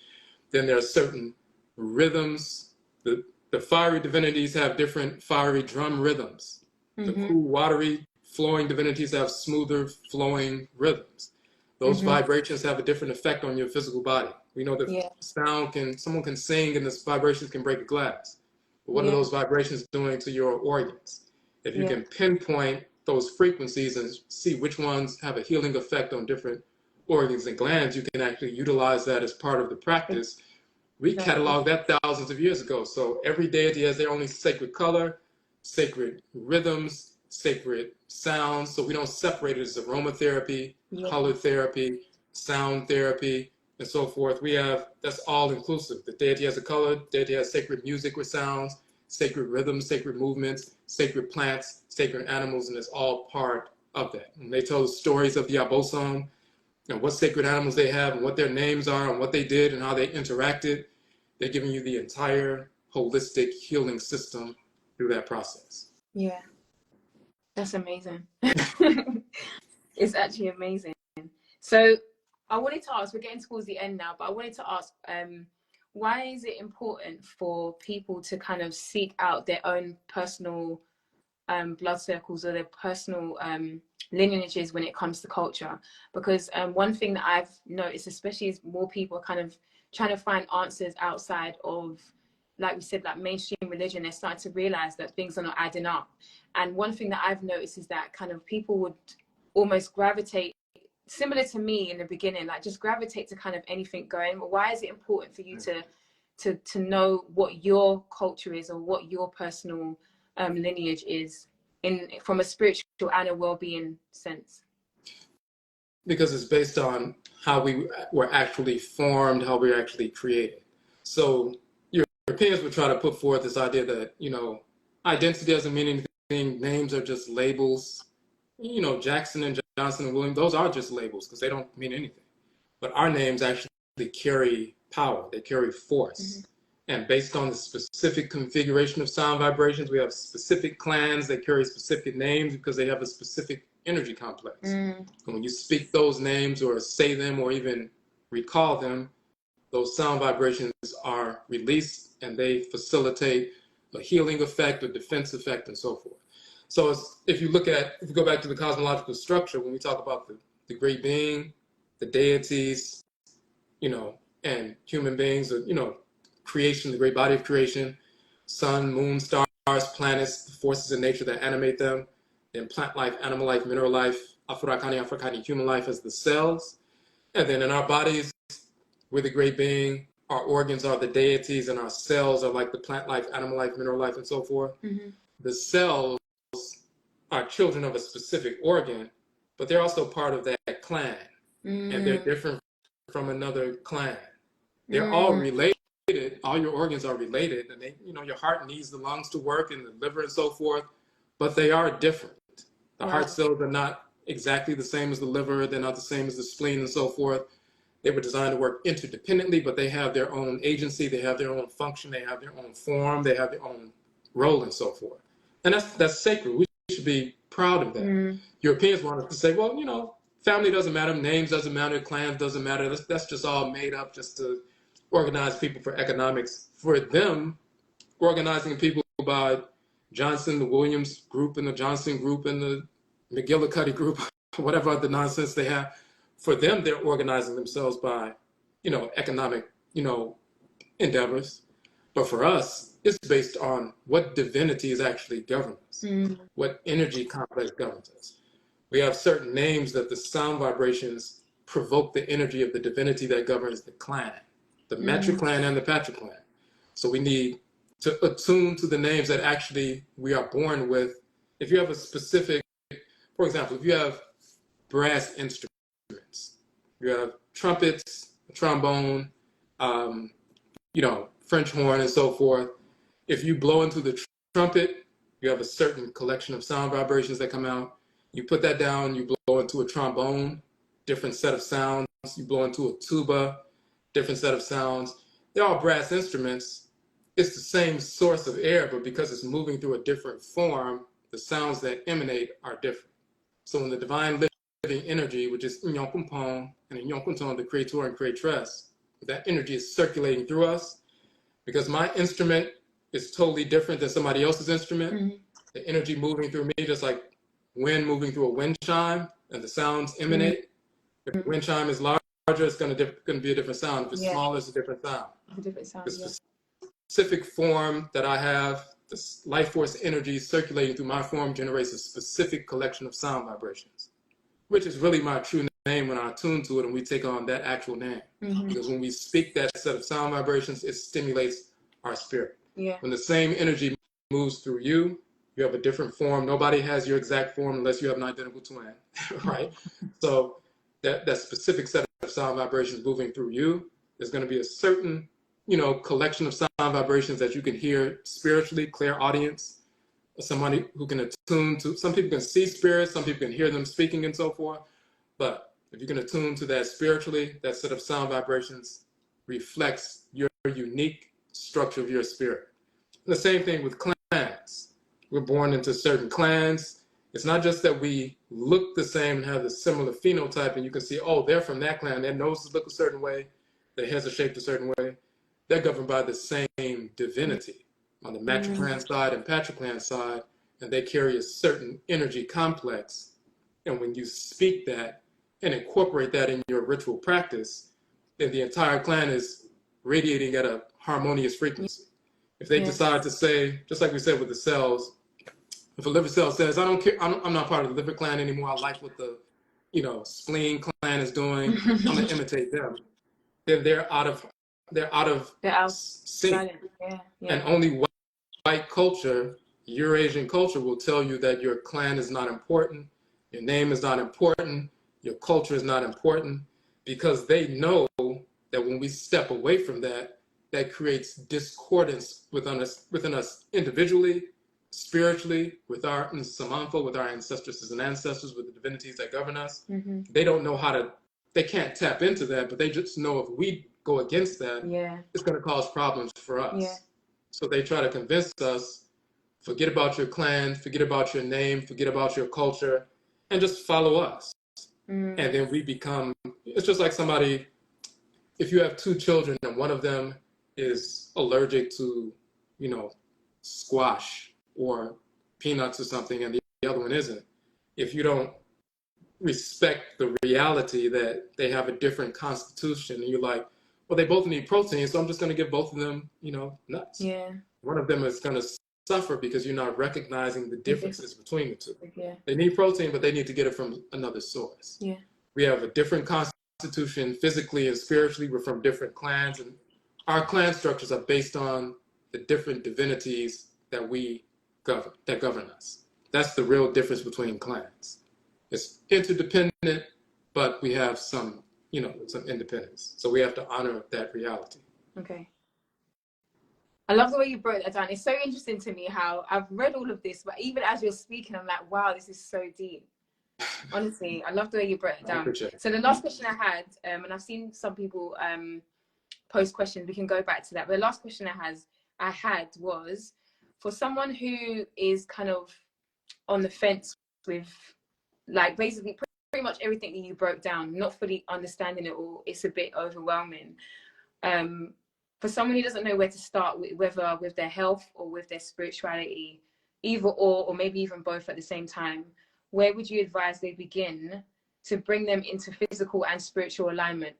Then there are certain rhythms. The fiery divinities have different fiery drum rhythms. The cool, watery, flowing divinities have smoother, flowing rhythms. Those vibrations have a different effect on your physical body. We know that someone can sing and this vibrations can break a glass. But what are those vibrations doing to your organs? If you can pinpoint those frequencies and see which ones have a healing effect on different organs and glands, you can actually utilize that as part of the practice. We cataloged that thousands of years ago. So every deity has their own sacred color, sacred rhythms, sacred sounds. So we don't separate it as aromatherapy, color therapy, sound therapy, and so forth. That's all inclusive. The deity has a color, the deity has sacred music with sounds, sacred rhythms, sacred movements, sacred plants, sacred animals, and it's all part of that. And they tell the stories of the Abosom and what sacred animals they have and what their names are and what they did and how they interacted. They're giving you the entire holistic healing system through that process. Yeah, that's amazing. It's actually amazing. So I wanted to ask, we're getting towards the end now, but I wanted to ask, why is it important for people to kind of seek out their own personal blood circles or their personal lineages when it comes to culture? Because one thing that I've noticed, especially is more people are kind of trying to find answers outside of, like we said, like mainstream religion. They're starting to realize that things are not adding up. And one thing that I've noticed is that kind of people would almost gravitate, similar to me in the beginning, like just gravitate to kind of anything going. But why is it important for you to know what your culture is or what your personal lineage is from a spiritual and a well-being sense? Because it's based on how we were actually formed, how we were actually created. So Europeans would try to put forth this idea that, identity doesn't mean anything, names are just labels. Jackson and Johnson and William, those are just labels because they don't mean anything. But our names actually carry power, they carry force. And based on the specific configuration of sound vibrations, we have specific clans that carry specific names because they have a specific energy complex. And when you speak those names or say them or even recall them, those sound vibrations are released and they facilitate a healing effect, a defense effect, and so forth. So if you go back to the cosmological structure, when we talk about the great being, the deities, and human beings, creation, the great body of creation, sun, moon, stars, planets, the forces in nature that animate them, then plant life, animal life, mineral life, Afrikani, human life as the cells. And then in our bodies, we're the great being, our organs are the deities, and our cells are like the plant life, animal life, mineral life, and so forth. The cells are children of a specific organ, but they're also part of that clan, and they're different from another clan. They're all related. All your organs are related, and they, your heart needs the lungs to work and the liver and so forth, but they are different. The heart cells are not exactly the same as the liver. They're not the same as the spleen and so forth. They were designed to work interdependently, but they have their own agency. They have their own function. They have their own form. They have their own role and so forth. And that's sacred. We should be proud of that. Europeans want us to say, well, family doesn't matter, names doesn't matter, clans doesn't matter. That's just all made up just to organize people for economics. For them, organizing people by Johnson, the Williams group, and the Johnson group, and the McGillicuddy group, whatever other nonsense they have, for them, they're organizing themselves by, economic, endeavors. But for us, it's based on what divinities actually govern us, what energy complex governs us. We have certain names that the sound vibrations provoke the energy of the divinity that governs the clan, the metric clan and the patric clan. So we need to attune to the names that actually we are born with. If you have a specific, for example, if you have brass instruments, you have trumpets, trombone, French horn and so forth. If you blow into the trumpet, you have a certain collection of sound vibrations that come out. You put that down, you blow into a trombone, different set of sounds. You blow into a tuba, different set of sounds. They're all brass instruments. It's the same source of air, but because it's moving through a different form, the sounds that emanate are different. So when the divine living energy, which is Nyokumpon and Nyokunton, the creator and creatress, that energy is circulating through us. Because my instrument is totally different than somebody else's instrument. The energy moving through me, just like wind moving through a wind chime, and the sounds emanate. If the wind chime is larger, it's going to be a different sound. If it's smaller, it's a different sound. The specific form that I have, the life force energy circulating through my form generates a specific collection of sound vibrations, which is really my true name when I attune to it and we take on that actual name. Because when we speak that set of sound vibrations, it stimulates our spirit. When the same energy moves through you, you have a different form. Nobody has your exact form unless you have an identical twin, right? So that specific set of sound vibrations moving through you, there's going to be a certain, collection of sound vibrations that you can hear spiritually, clairaudience, somebody who can attune to. Some people can see spirits, some people can hear them speaking and so forth. But if you can attune to that spiritually, that set of sound vibrations reflects your unique structure of your spirit. And the same thing with clans. We're born into certain clans. It's not just that we look the same and have a similar phenotype, and you can see, oh, they're from that clan. Their noses look a certain way. Their heads are shaped a certain way. They're governed by the same divinity on the matriclan side and patriclan side, and they carry a certain energy complex. And when you speak that and incorporate that in your ritual practice, then the entire clan is radiating at a harmonious frequency. If they decide to say, just like we said with the cells, if a liver cell says, I don't care, I'm not part of the liver clan anymore, I like what the spleen clan is doing, I'm gonna imitate them, then they're out of sync. And only white culture, Eurasian culture, will tell you that your clan is not important, your name is not important, your culture is not important, because they know that when we step away from that, that creates discordance within us individually, spiritually, with our Samanfo, with our ancestresses and ancestors, with the divinities that govern us. They don't know they can't tap into that, but they just know if we go against that, it's going to cause problems for us. So they try to convince us, forget about your clan, forget about your name, forget about your culture, and just follow us. And then we become, it's just like somebody, if you have two children and one of them is allergic to, squash or peanuts or something, and the other one isn't, if you don't respect the reality that they have a different constitution, and you're like, well, they both need protein, so I'm just going to give both of them, nuts. Yeah. One of them is going to suffer because you're not recognizing the differences between the two. Yeah. They need protein, but they need to get it from another source. Yeah. We have a different constitution physically and spiritually. We're from different clans, and our clan structures are based on the different divinities that govern us. That's the real difference between clans. It's interdependent, but we have some independence. So we have to honor that reality. Okay. I love the way you broke that down. It's so interesting to me how I've read all of this, but even as you're speaking, I'm like, wow, this is so deep. Honestly, I love the way you broke it down. So the last question I had, and I've seen some people post questions, we can go back to that. But the last question I had was, for someone who is kind of on the fence with, like, basically pretty much everything that you broke down, not fully understanding it all, it's a bit overwhelming. For someone who doesn't know where to start, whether with their health or with their spirituality, either or maybe even both at the same time, where would you advise they begin to bring them into physical and spiritual alignment?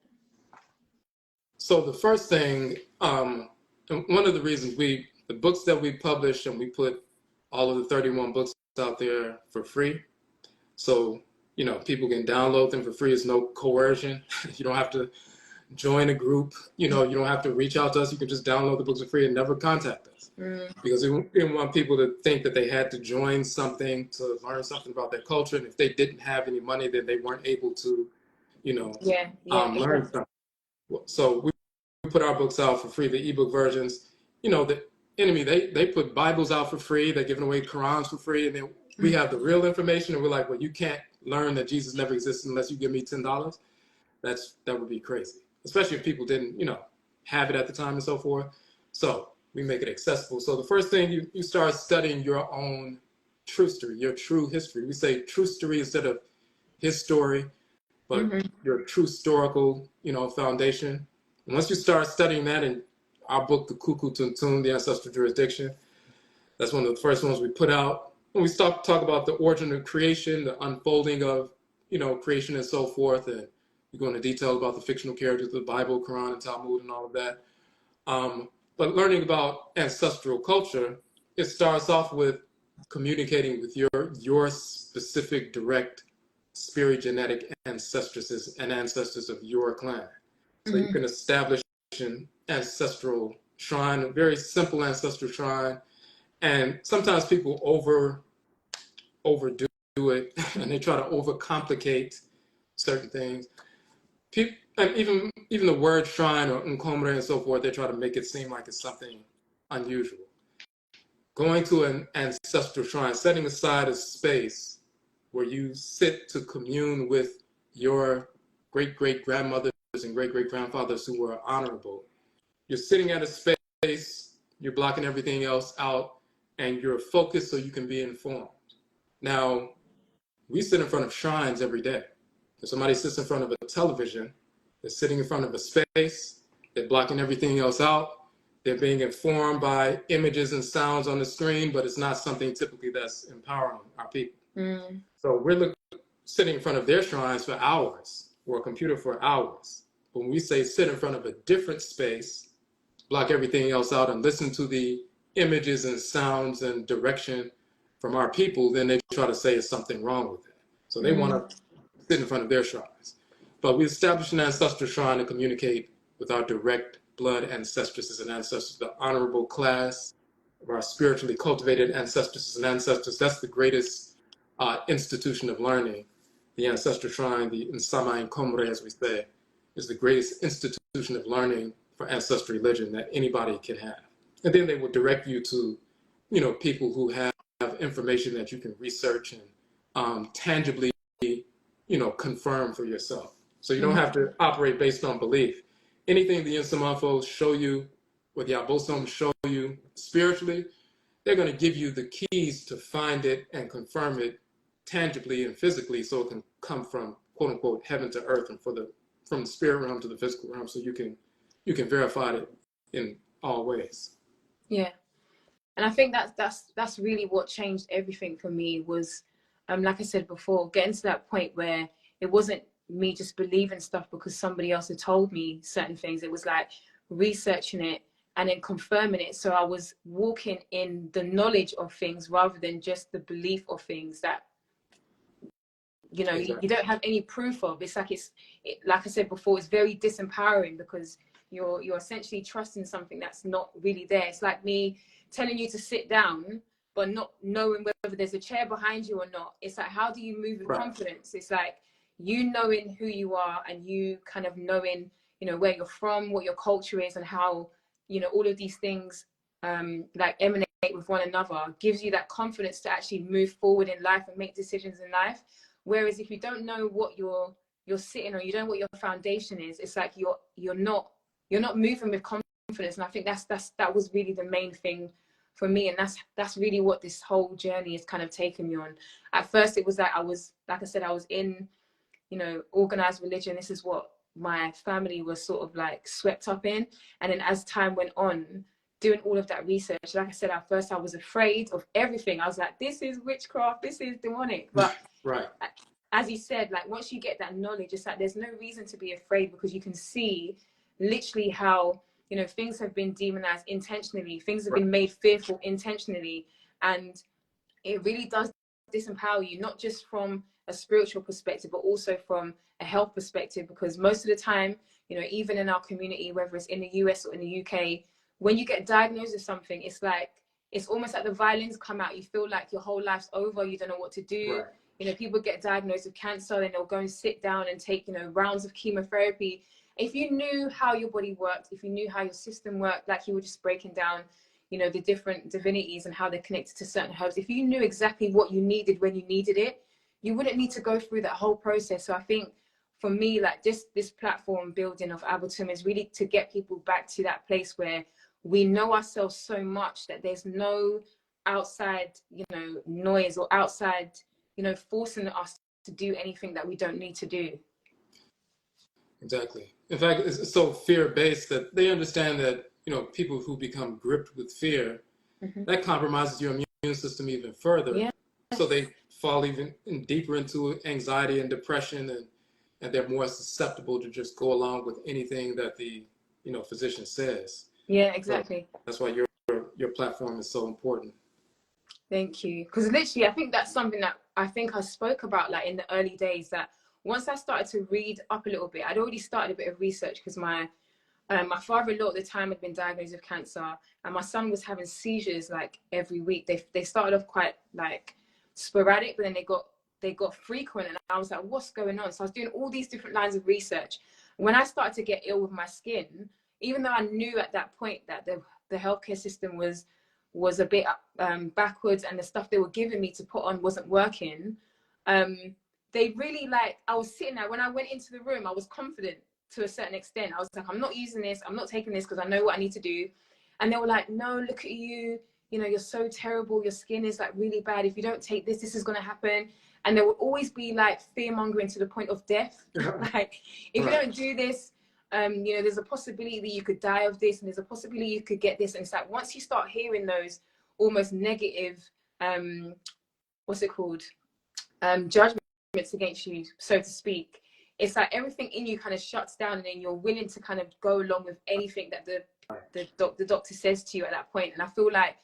So the first thing, one of the reasons the books that we publish, and we put all of the 31 books out there for free. So, people can download them for free. It's no coercion. You don't have to join a group. You don't have to reach out to us. You can just download the books for free and never contact us. Because we didn't want people to think that they had to join something to learn something about their culture. And if they didn't have any money, then they weren't able to, learn something. So we put our books out for free, the ebook versions. The enemy, they put Bibles out for free. They're giving away Qurans for free. And then we have the real information. And we're like, well, you can't learn that Jesus never existed unless you give me $10. That would be crazy, especially if people didn't, have it at the time and so forth. So we make it accessible. So the first thing, you start studying your own true story, your true history. We say true story instead of his story, but your true historical, foundation. And once you start studying that, in our book, The Kuku Tuntun, The Ancestral Jurisdiction, that's one of the first ones we put out. When we talk about the origin of creation, the unfolding of, creation and so forth, and we go into detail about the fictional characters of the Bible, Quran, and Talmud, and all of that. But learning about ancestral culture, it starts off with communicating with your specific direct spirit-genetic ancestresses and ancestors of your clan. So you can establish an ancestral shrine, a very simple ancestral shrine. And sometimes people overdo it, and they try to overcomplicate certain things. And even the word shrine or nkomre and so forth, they try to make it seem like it's something unusual. Going to an ancestral shrine, setting aside a space where you sit to commune with your great-great-grandmothers and great-great-grandfathers who were honorable. You're sitting at a space, you're blocking everything else out, and you're focused so you can be informed. Now, we sit in front of shrines every day. If somebody sits in front of a television, they're sitting in front of a space, they're blocking everything else out, they're being informed by images and sounds on the screen, but it's not something typically that's empowering our people. So we're sitting in front of their shrines for hours, or a computer for hours. But when we say sit in front of a different space, block everything else out, and listen to the images and sounds and direction from our people, then they try to say it's something wrong with it. So they want to sit in front of their shrines. But we establish an ancestral shrine to communicate with our direct blood ancestresses and ancestors, the honorable class of our spiritually cultivated ancestresses and ancestors. That's the greatest institution of learning. The ancestral shrine, the Nsama Nkomre, as we say, is the greatest institution of learning for ancestral religion that anybody can have. And then they will direct you to, people who have information that you can research and tangibly, confirm for yourself. So you don't have to operate based on belief. Anything the Nsamanfo show you, or the Abosom show you spiritually, they're going to give you the keys to find it and confirm it tangibly and physically, so it can come from, quote unquote, heaven to earth, and from the spirit realm to the physical realm, so you can verify it in all ways. Yeah. And I think that's really what changed everything for me was, like I said before, getting to that point where it wasn't me just believing stuff because somebody else had told me certain things. It was like researching it and then confirming it. So I was walking in the knowledge of things rather than just the belief of things that, you know, Exactly. you don't have any proof of. It's like like I said before, it's very disempowering because you're essentially trusting something that's not really there. It's like me telling you to sit down but not knowing whether there's a chair behind you or not. It's like, how do you move with confidence? It's like you knowing who you are and you kind of knowing, you know, where you're from, what your culture is, and how, you know, all of these things like emanate with one another gives you that confidence to actually move forward in life and make decisions in life. Whereas if you don't know what you're sitting on, you don't know what your foundation is, it's like you're not moving with confidence. And I think that was really the main thing for me, and that's really what this whole journey has kind of taken me on. At first it was like I was in, you know, organized religion. This is what my family was sort of like swept up in. And then as time went on, doing all of that research, like I said, at first I was afraid of everything. I was like, this is witchcraft, this is demonic. But as you said, like once you get that knowledge, it's like there's no reason to be afraid, because you can see literally how, you know, things have been demonized intentionally, things have been made fearful intentionally, and it really does disempower you, not just from a spiritual perspective but also from a health perspective. Because most of the time, you know, even in our community, whether it's in the US or in the UK, when you get diagnosed with something, it's like, it's almost like the violins come out. You feel like your whole life's over, you don't know what to do. You know, people get diagnosed with cancer and they'll go and sit down and take, you know, rounds of chemotherapy. If you knew how your body worked, if you knew how your system worked, like you were just breaking down, you know, the different divinities and how they're connected to certain herbs, if you knew exactly what you needed when you needed it, you wouldn't need to go through that whole process. So I think for me, like just this platform building of Abotum is really to get people back to that place where we know ourselves so much that there's no outside, you know, noise or outside, you know, forcing us to do anything that we don't need to do. Exactly. In fact, it's so fear-based that they understand that, you know, people who become gripped with fear, that compromises your immune system even further. So they fall even deeper into anxiety and depression, and they're more susceptible to just go along with anything that the, you know, physician says. Yeah, exactly. So that's why your platform is so important. Thank you. Because literally, I think that's something that I think I spoke about like in the early days, that once I started to read up a little bit, I'd already started a bit of research because my father-in-law at the time had been diagnosed with cancer, and my son was having seizures like every week. They started off quite like sporadic, but then they got frequent, and I was like, what's going on? So I was doing all these different lines of research. When I started to get ill with my skin, even though I knew at that point that the healthcare system was a bit backwards, and the stuff they were giving me to put on wasn't working, they really, like, I was sitting there, when I went into the room, I was confident to a certain extent. I was like, I'm not using this, I'm not taking this because I know what I need to do. And they were like, no, look at you, you know, you're so terrible, your skin is like really bad, if you don't take this, this is going to happen. And there would always be like fear mongering to the point of death. Like, if you don't do this, you know, there's a possibility that you could die of this, and there's a possibility you could get this. And it's like, once you start hearing those almost negative, what's it called, judgments against you, so to speak, it's like everything in you kind of shuts down, and then you're willing to kind of go along with anything that the doctor says to you at that point. And I feel like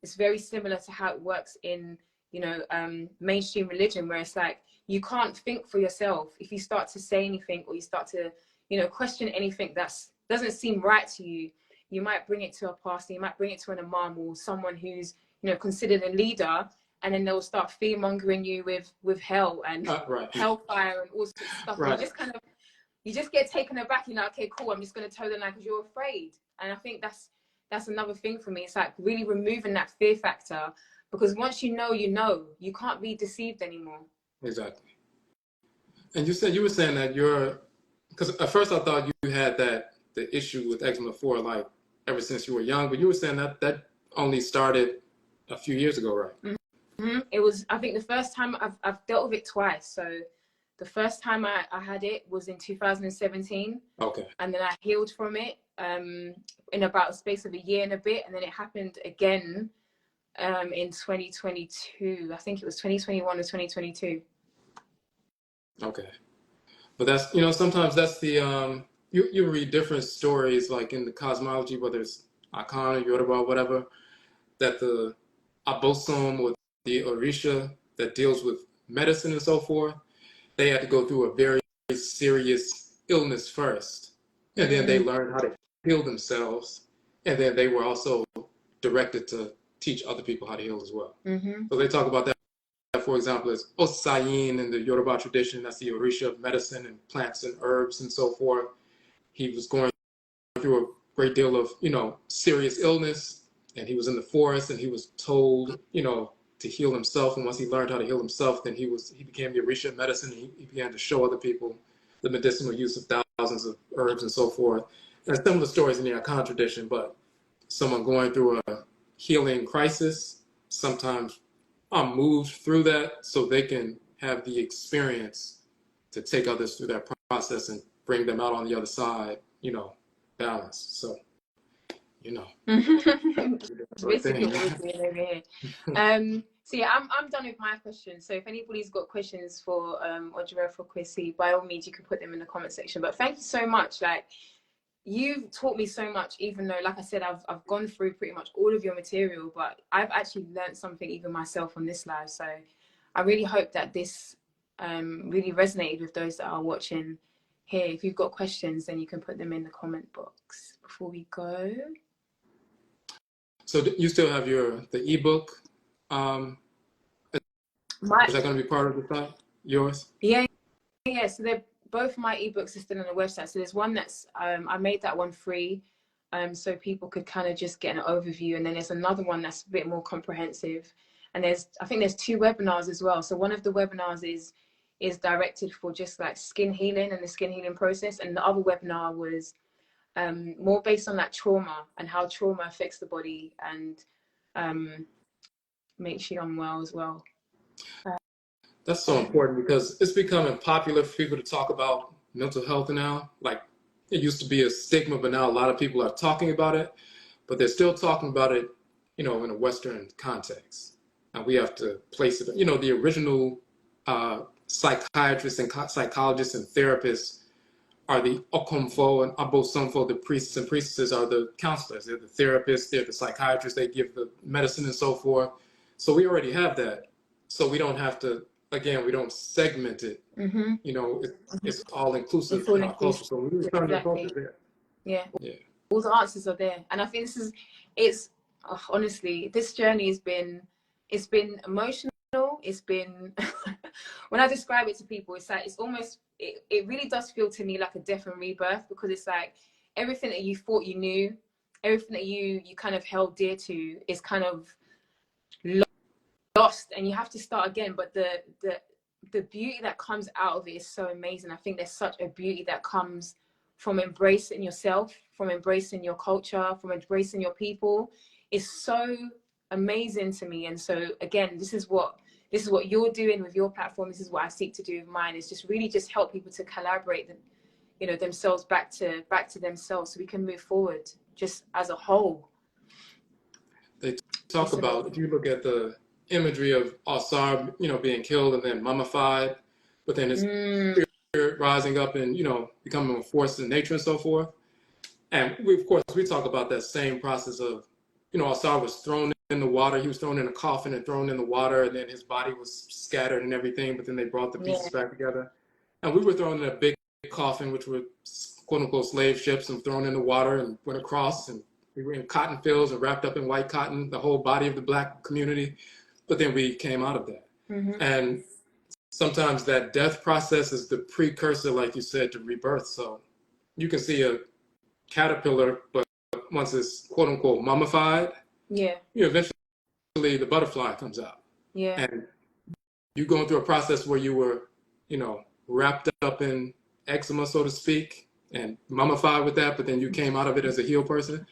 it's very similar to how it works in, you know, mainstream religion, where it's like you can't think for yourself. If you start to say anything, or you start to, you know, question anything that doesn't seem right to you, you might bring it to a pastor, you might bring it to an imam or someone who's, you know, considered a leader, and then they'll start fear mongering you with hell and hellfire and all sorts of stuff. And you just kind of, you just get taken aback. You're like, okay, cool, I'm just going to toe the line because you're afraid. And I think that's another thing for me. It's like really removing that fear factor, because once you know, you can't be deceived anymore. Exactly. And you were saying that because at first I thought you had the issue with eczema for like ever since you were young, but you were saying that only started a few years ago, right? It was, I think the first time I've dealt with it twice. So the first time I had it was in 2017. Okay. And then I healed from it in about a space of a year and a bit. And then it happened again in 2022. I think it was 2021 or 2022. Okay. But that's, sometimes that's the, you read different stories, like in the cosmology, whether it's Akan or Yoruba, whatever, that the abosom or the Orisha that deals with medicine and so forth, they had to go through a very serious illness first. And then they learned how to heal themselves. And then they were also directed to teach other people how to heal as well. So they talk about that, for example, as Osayin in the Yoruba tradition. That's the Orisha of medicine and plants and herbs and so forth. He was going through a great deal of, serious illness, and he was in the forest, and he was told, to heal himself. And once he learned how to heal himself, then he became the Orisha of medicine. And he began to show other people the medicinal use of thousands of herbs and so forth. There's similar stories in the Akan tradition, but someone going through a healing crisis sometimes are moved through that so they can have the experience to take others through that process and bring them out on the other side, balanced. So, Basically what we're doing over here. So yeah, I'm done with my questions. So if anybody's got questions for Odwirafo Kwesi, by all means you can put them in the comment section. But thank you so much. Like, you've taught me so much, even though, like I said, I've gone through pretty much all of your material, but I've actually learned something even myself on this live. So I really hope that this really resonated with those that are watching here. If you've got questions, then you can put them in the comment box before we go. So you still have the ebook? Is that going to be part of the site? Yours? Yeah. So they're both my ebooks are still on the website. So there's one that's I made that one free, so people could kind of just get an overview, and then there's another one that's a bit more comprehensive. And I think there's 2 webinars as well. So one of the webinars is directed for just like skin healing and the skin healing process, and the other webinar was more based on that trauma and how trauma affects the body and makes you unwell as well. That's so important because it's becoming popular for people to talk about mental health now. Like, it used to be a stigma, but now a lot of people are talking about it, but they're still talking about it, in a Western context. And we have to place it, the original psychiatrists and psychologists and therapists are the Okomfo and Abosomfo, the priests and priestesses are the counselors. They're the therapists, they're the psychiatrists, they give the medicine and so forth. So we already have that. So we don't have to, again, we don't segment it. It's all inclusive in our culture. So we really found our culture there. Yeah. All the answers are there. And I think honestly, this journey has been emotional. It's been, when I describe it to people, it's like, it's almost, it really does feel to me like a death and rebirth, because it's like everything that you thought you knew, everything that you kind of held dear to is kind of lost, and you have to start again. But the beauty that comes out of it is so amazing. I think there's such a beauty that comes from embracing yourself, from embracing your culture, from embracing your people. It's so amazing to me. And so again, this is what you're doing with your platform. This is what I seek to do with mine, is just really just help people to collaborate themselves back to themselves, so we can move forward just as a whole. They talk about, if you look at the imagery of Asar, being killed and then mummified, but then his spirit rising up and, becoming a force in nature and so forth. And we talk about that same process of, Asar was thrown in the water. He was thrown in a coffin and thrown in the water, and then his body was scattered and everything, but then they brought the pieces back together. And we were thrown in a big coffin, which were quote unquote slave ships, and thrown in the water and went across, and we were in cotton fields and wrapped up in white cotton, the whole body of the Black community. But then we came out of that. And sometimes that death process is the precursor, like you said, to rebirth. So you can see a caterpillar, but once it's quote unquote mummified, eventually the butterfly comes out. And you're going through a process where you were, wrapped up in eczema, so to speak, and mummified with that, but then you came out of it as a healed person.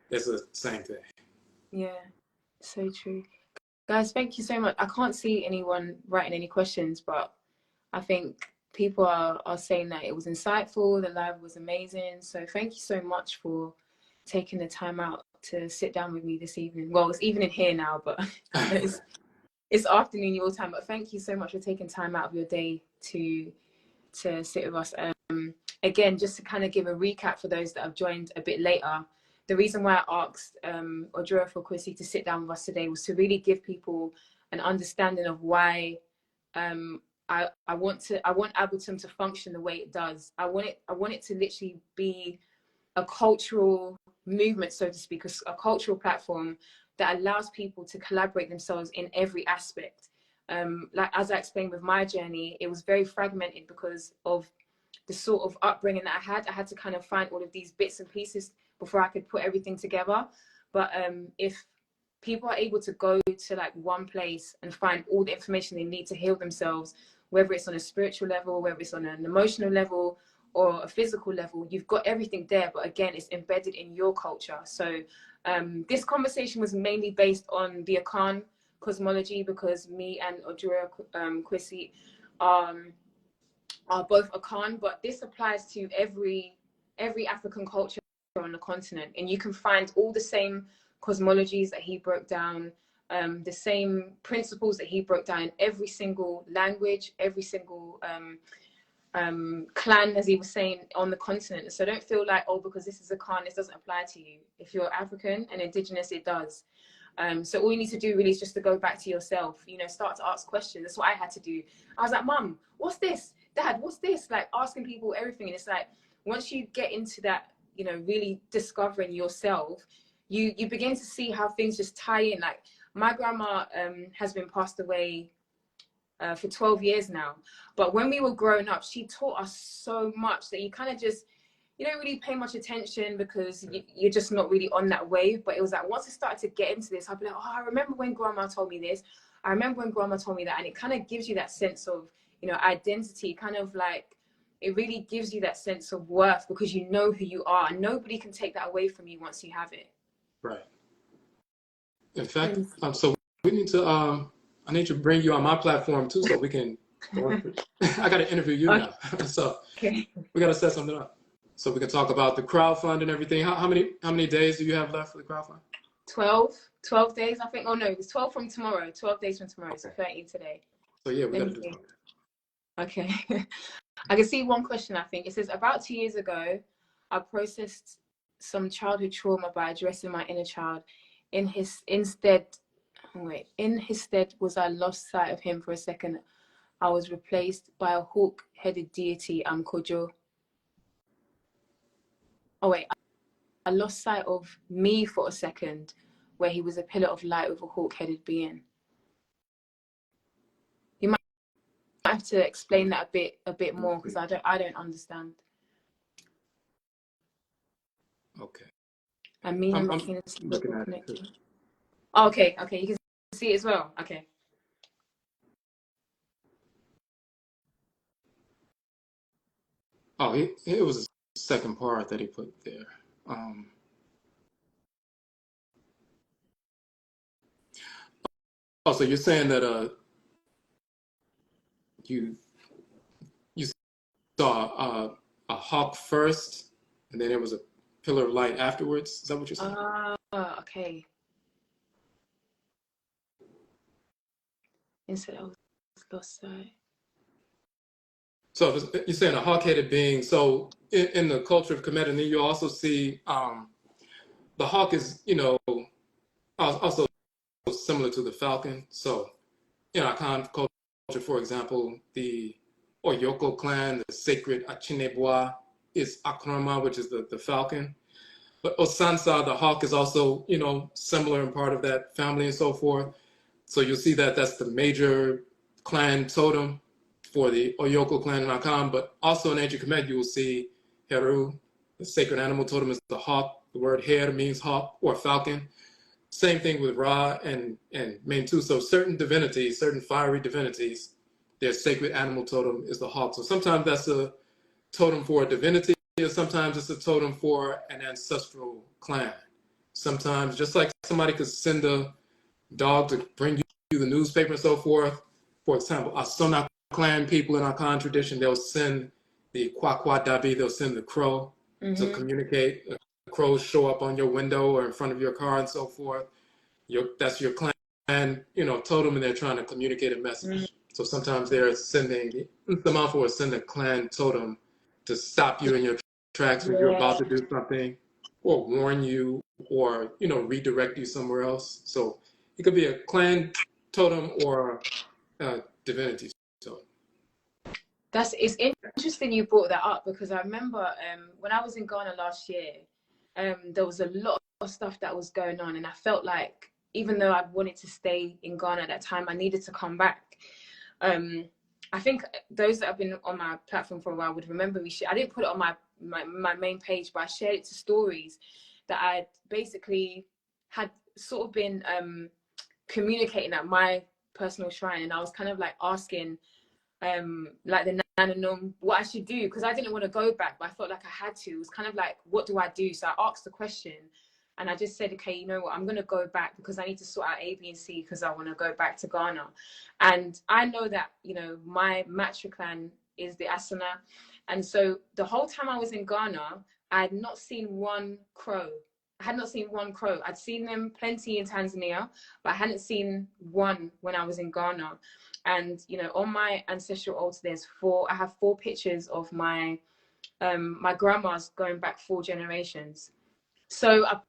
It's the same thing. Yeah, so true. Guys, thank you so much. I can't see anyone writing any questions, but I think people are saying that it was insightful, the live was amazing. So thank you so much for taking the time out to sit down with me this evening. Well, it's evening here now, but it's afternoon your time. But thank you so much for taking time out of your day to to sit with us. Again, just to kind of give a recap for those that have joined a bit later, the reason why I asked Odwirafo Kwesi to sit down with us today was to really give people an understanding of why I want Ableton to function the way it does. I want it to literally be a cultural movement, so to speak, a cultural platform that allows people to collaborate themselves in every aspect. Like as I explained with my journey, it was very fragmented because of the sort of upbringing that I had to kind of find all of these bits and pieces before I could put everything together. But if people are able to go to like one place and find all the information they need to heal themselves, whether it's on a spiritual level, whether it's on an emotional level or a physical level, you've got everything there. But again, it's embedded in your culture. So this conversation was mainly based on the Akan cosmology, because me and Odwirafo Kwesi are both Akan, but this applies to every African culture on the continent, and you can find all the same cosmologies that he broke down, the same principles that he broke down in every single language, every single clan, as he was saying, on the continent. So don't feel like, oh, because this is Akan, this doesn't apply to you. If you're African and indigenous, it does. So all you need to do really is just to go back to yourself, you know, start to ask questions. That's what I had to do. I was like, Mum, what's this? Dad, what's this? Like asking people everything. And it's like, once you get into that, you know, really discovering yourself, you begin to see how things just tie in. Like my grandma has been passed away for 12 years now. But when we were growing up, she taught us so much that you kind of just, you don't really pay much attention because you're just not really on that wave. But it was like, once I started to get into this, I'd be like, oh, I remember when grandma told me this. I remember when grandma told me that. And it kind of gives you that sense of, you know, identity, kind of like, it really gives you that sense of worth because you know who you are. And nobody can take that away from you once you have it. Right. In fact, so we need to, I need to bring you on my platform too, so we can, I got to interview you now. So we got to set something up so we can talk about the crowdfund and everything. How many days do you have left for the crowdfund? 12 days, I think. Oh no, it's 12 from tomorrow, 12 days from tomorrow. Okay. So 13 today. So yeah, we got to do something. Okay. I can see one question, I think. It says, about 2 years ago, I processed some childhood trauma by addressing my inner child. In his stead, was I lost sight of him for a second. I was replaced by a hawk-headed deity, Kojo. Oh wait, I lost sight of me for a second, where he was a pillar of light with a hawk-headed being. You might have to explain that a bit more, because I don't understand. Okay. And me, I'm looking at it. Oh, okay, you can see it as well. Okay. Oh, it was a second part that he put there. Oh, so you're saying that you saw a hawk first, and then there was a pillar of light afterwards? Is that what you're saying? Okay. Instead, I was lost sight. So you're saying a hawk-headed being. So in the culture of Kemet, and then you also see the hawk is, you know, also similar to the falcon. So in our culture, for example, the Oyoko clan, the sacred Achinebwa, is Akrama, which is the falcon. But Osansa, the hawk, is also, you know, similar and part of that family and so forth. So you'll see that that's the major clan totem for the Oyoko clan in Akan. But also in ancient Kemet, you will see Heru, the sacred animal totem is the hawk. The word Her means hawk or falcon. Same thing with Ra and Mentu. So certain divinities, certain fiery divinities, their sacred animal totem is the hawk. So sometimes that's a totem for a divinity, or sometimes it's a totem for an ancestral clan. Sometimes, just like somebody could send a dog to bring you the newspaper and so forth. For example, our Sona clan people in our Khan tradition, they'll send the Kwakwa Dabi, they'll send the crow to communicate. Crows show up on your window or in front of your car and so forth. That's your clan, you know, totem, and they're trying to communicate a message. So sometimes they're sending, the Mafia will send a clan totem to stop you in your tracks when you're about to do something, or warn you, or, you know, redirect you somewhere else. So it could be a clan totem or a divinity totem. It's interesting you brought that up, because I remember when I was in Ghana last year, there was a lot of stuff that was going on, and I felt like even though I wanted to stay in Ghana at that time, I needed to come back. I think those that have been on my platform for a while would remember I didn't put it on my main page, but I shared it to stories that I basically had sort of been communicating at my personal shrine, and I was kind of like asking like the Nananom what I should do, because I didn't want to go back, but I felt like I had to. It was kind of like, what do I do? So I asked the question, and I just said, okay, you know what, I'm going to go back because I need to sort out A, B, and C, because I want to go back to Ghana. And I know that, you know, my Matra clan is the Asana. And so the whole time I was in Ghana, I had not seen one crow. I had not seen one crow. I'd seen them plenty in Tanzania, but I hadn't seen one when I was in Ghana. And, you know, on my ancestral altar, I have 4 pictures of my my grandmas going back 4 generations. So I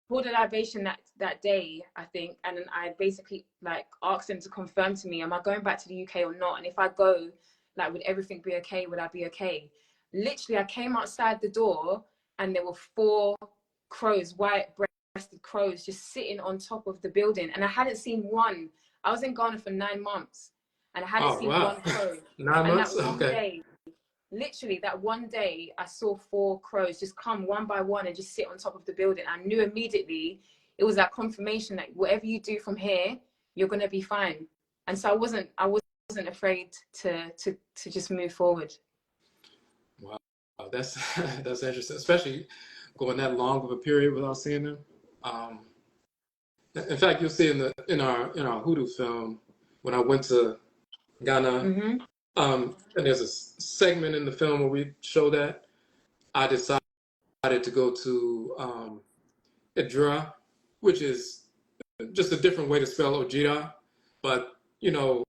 poured a libation that day, I think, and then I basically like asked them to confirm to me, am I going back to the UK or not? And if I go, like, would everything be okay? Would I be okay? Literally, I came outside the door and there were 4 crows, white-breasted crows, just sitting on top of the building. And I hadn't seen one. I was in Ghana for 9 months and I hadn't seen one crow. 9 and months? that one Okay. day, literally that one day, I saw 4 crows just come one by one and just sit on top of the building. I knew immediately, it was that confirmation that whatever you do from here, you're going to be fine. And so I wasn't afraid to just move forward. Wow, that's interesting, especially going that long of a period without seeing them. In fact, you'll see in our Hoodoo film, when I went to Ghana, Mm-hmm. and there's a segment in the film where we show that, I decided to go to Idra, which is just a different way to spell Ojira, but, you know,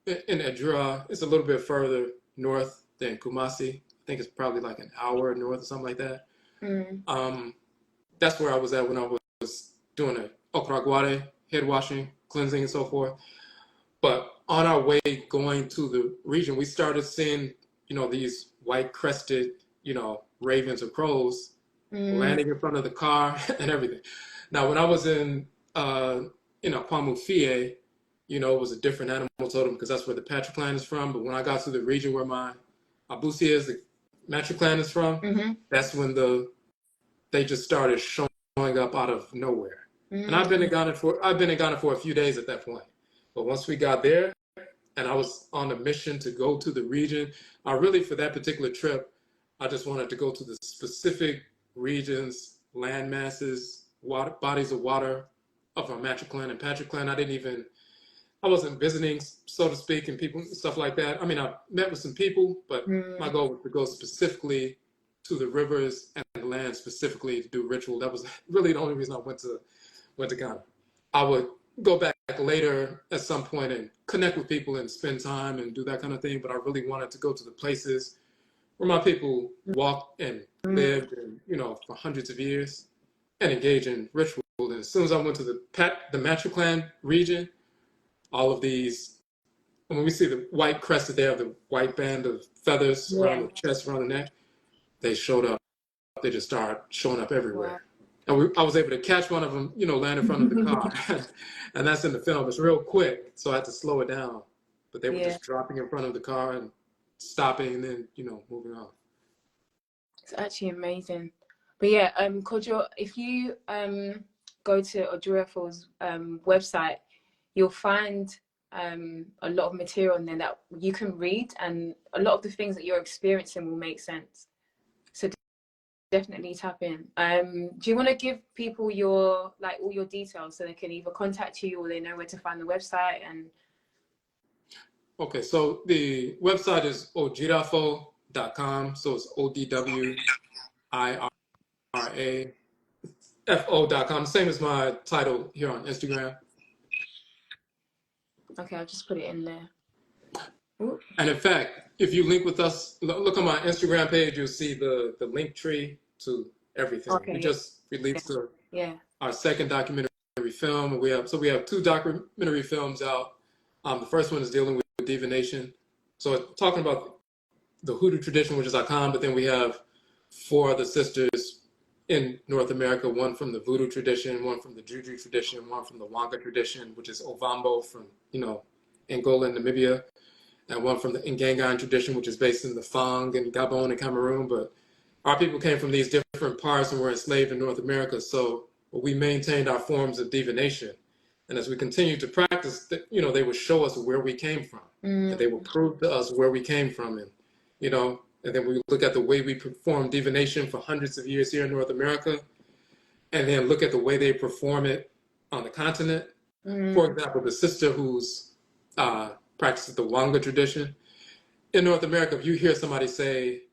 in Idra, it's a little bit further north than Kumasi. I think it's probably like an hour north or something like that. Mm. That's where I was at when I was doing a Okragware, head washing, cleansing, and so forth. But on our way going to the region, we started seeing, you know, these white crested, you know, ravens or crows landing in front of the car and everything. Now, when I was in, you know, Kwamufie, you know, it was a different animal totem because that's where the Patra clan is from. But when I got to the region where my Abusi is, the Matra clan is from, that's when they just started showing up out of nowhere. And I've been in Ghana for a few days at that point. But once we got there, and I was on a mission to go to the region, I really, for that particular trip, I just wanted to go to the specific regions, land masses, water, bodies of water of our Matra clan and Patra clan. I wasn't visiting, so to speak, and people, stuff like that. I mean, I met with some people, but my goal was to go specifically to the rivers and the land specifically to do ritual. That was really the only reason I went to Ghana. I would go back later at some point and connect with people and spend time and do that kind of thing, but I really wanted to go to the places where my people walked and lived, and, you know, for hundreds of years, and engage in ritual. And as soon as I went to the Matra clan region, all of these, when we see the white crested, they have the white band of feathers around the chest, around the neck, they showed up. They just started showing up everywhere. Wow. And I was able to catch one of them, you know, land in front of the car. And that's in the film. It's real quick, so I had to slow it down. But they were just dropping in front of the car and stopping and then, you know, moving on. It's actually amazing. But yeah, Kojo, if you go to Odwirafo's website, you'll find a lot of material on there that you can read, and a lot of the things that you're experiencing will make sense. So definitely tap in. Do you want to give people your, like, all your details so they can either contact you or they know where to find the website? And okay, so the website is odwirafo.com. So it's ODWIRAFO.com. Same as my title here on Instagram. okay, I'll just put it in there. Ooh. And in fact, if you link with us, look on my Instagram page, you'll see the link tree to everything. We Okay. just released Yeah. our second documentary film. We have two documentary films out. The first one is dealing with divination. So it's talking about the Hoodoo tradition, which is Akan, but then we have four other sisters in North America, one from the Voodoo tradition, one from the Juju tradition, one from the Wanga tradition, which is Ovambo from, Angola and Namibia, and one from the Ngangan tradition, which is based in the Fang and Gabon and Cameroon. But our people came from these different parts and were enslaved in North America. So we maintained our forms of divination. And as we continued to practice, they would show us where we came from. And they would prove to us where we came from. And then we look at the way we perform divination for hundreds of years here in North America, and then look at the way they perform it on the continent. For example, the sister who's practices the Wanga tradition. In North America, if you hear somebody say,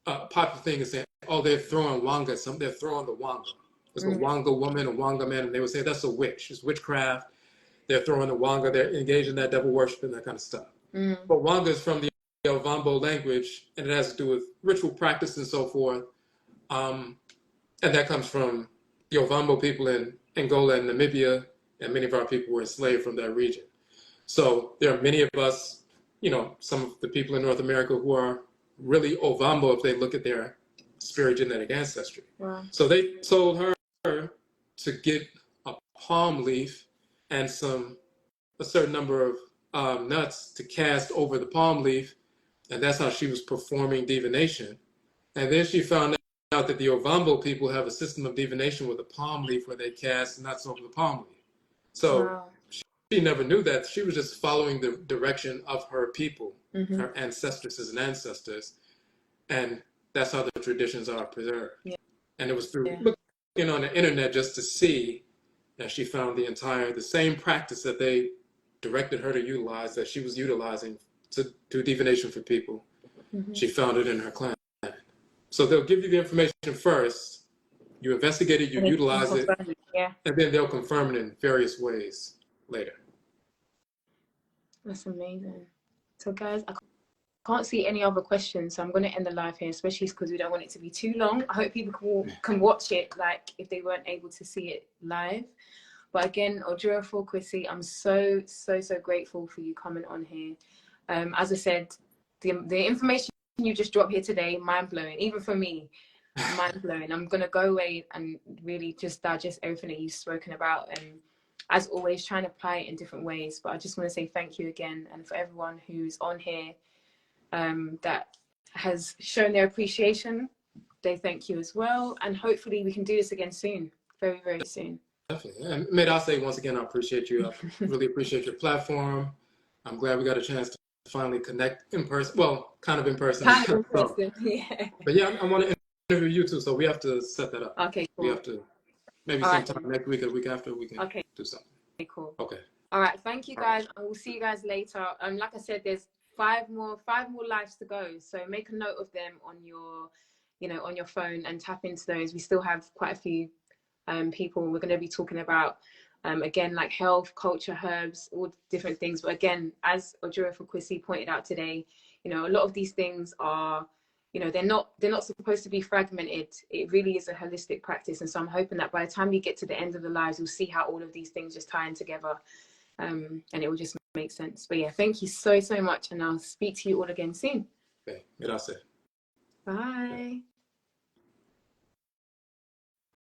popular thing is saying, oh, they're throwing Wanga, they're throwing the Wanga. There's a Wanga woman, a Wanga man, and they would say, that's a witch. It's witchcraft. They're throwing the Wanga. They're engaged in that devil worship and that kind of stuff. But Wanga is from the Ovambo language, and it has to do with ritual practice and so forth. And that comes from the Ovambo people in Angola and Namibia, and many of our people were enslaved from that region. So there are many of us, some of the people in North America who are really Ovambo if they look at their spirit genetic ancestry. Wow. So they told her to get a palm leaf and a certain number of nuts to cast over the palm leaf, and that's how she was performing divination. And then she found out that the Ovambo people have a system of divination with a palm leaf where they cast nuts over the palm leaf. So she never knew that. She was just following the direction of her people, her ancestresses and ancestors, and that's how the traditions are preserved. Yeah. And it was through looking on the internet just to see that she found the same practice that they directed her to utilize, that she was utilizing to do divination for people. She found it in her clan. So they'll give you the information first, you investigate it, you utilize it, and then they'll confirm it in various ways later. That's amazing. So guys, I can't see any other questions, so I'm going to end the live here, especially because we don't want it to be too long. I hope people can watch it, like if they weren't able to see it live. But again, Odwirafo Kwesi, I'm so grateful for you coming on here. As I said, the information you just dropped here today, mind-blowing, even for me, mind-blowing. I'm going to go away and really just digest everything that you've spoken about, and as always, try and apply it in different ways. But I just want to say thank you again, and for everyone who's on here that has shown their appreciation, they thank you as well. And hopefully we can do this again soon, very, very soon. Definitely. And may I say once again, I appreciate you. I really appreciate your platform. I'm glad we got a chance to finally connect in person. Well, kind of in person. Kind of in person, yeah. But yeah, I want to interview you too, so we have to set that up. Okay, cool. We have to, maybe sometime next week or the week after, we can do something. Okay, cool. Okay. All right, thank you guys. I will see you guys later. Like I said, there's five more lives to go, so make a note of them on your on your phone and tap into those. We still have quite a few people we're going to be talking about, again, like health, culture, herbs, all different things. But again, as Odwirafo Kwesi pointed out today, a lot of these things are, they're not supposed to be fragmented. It really is a holistic practice. And so I'm hoping that by the time we get to the end of the lives, we'll see how all of these things just tie in together, and it will just make sense. But yeah, thank you so much, and I'll speak to you all again soon. Okay, gracias. Bye.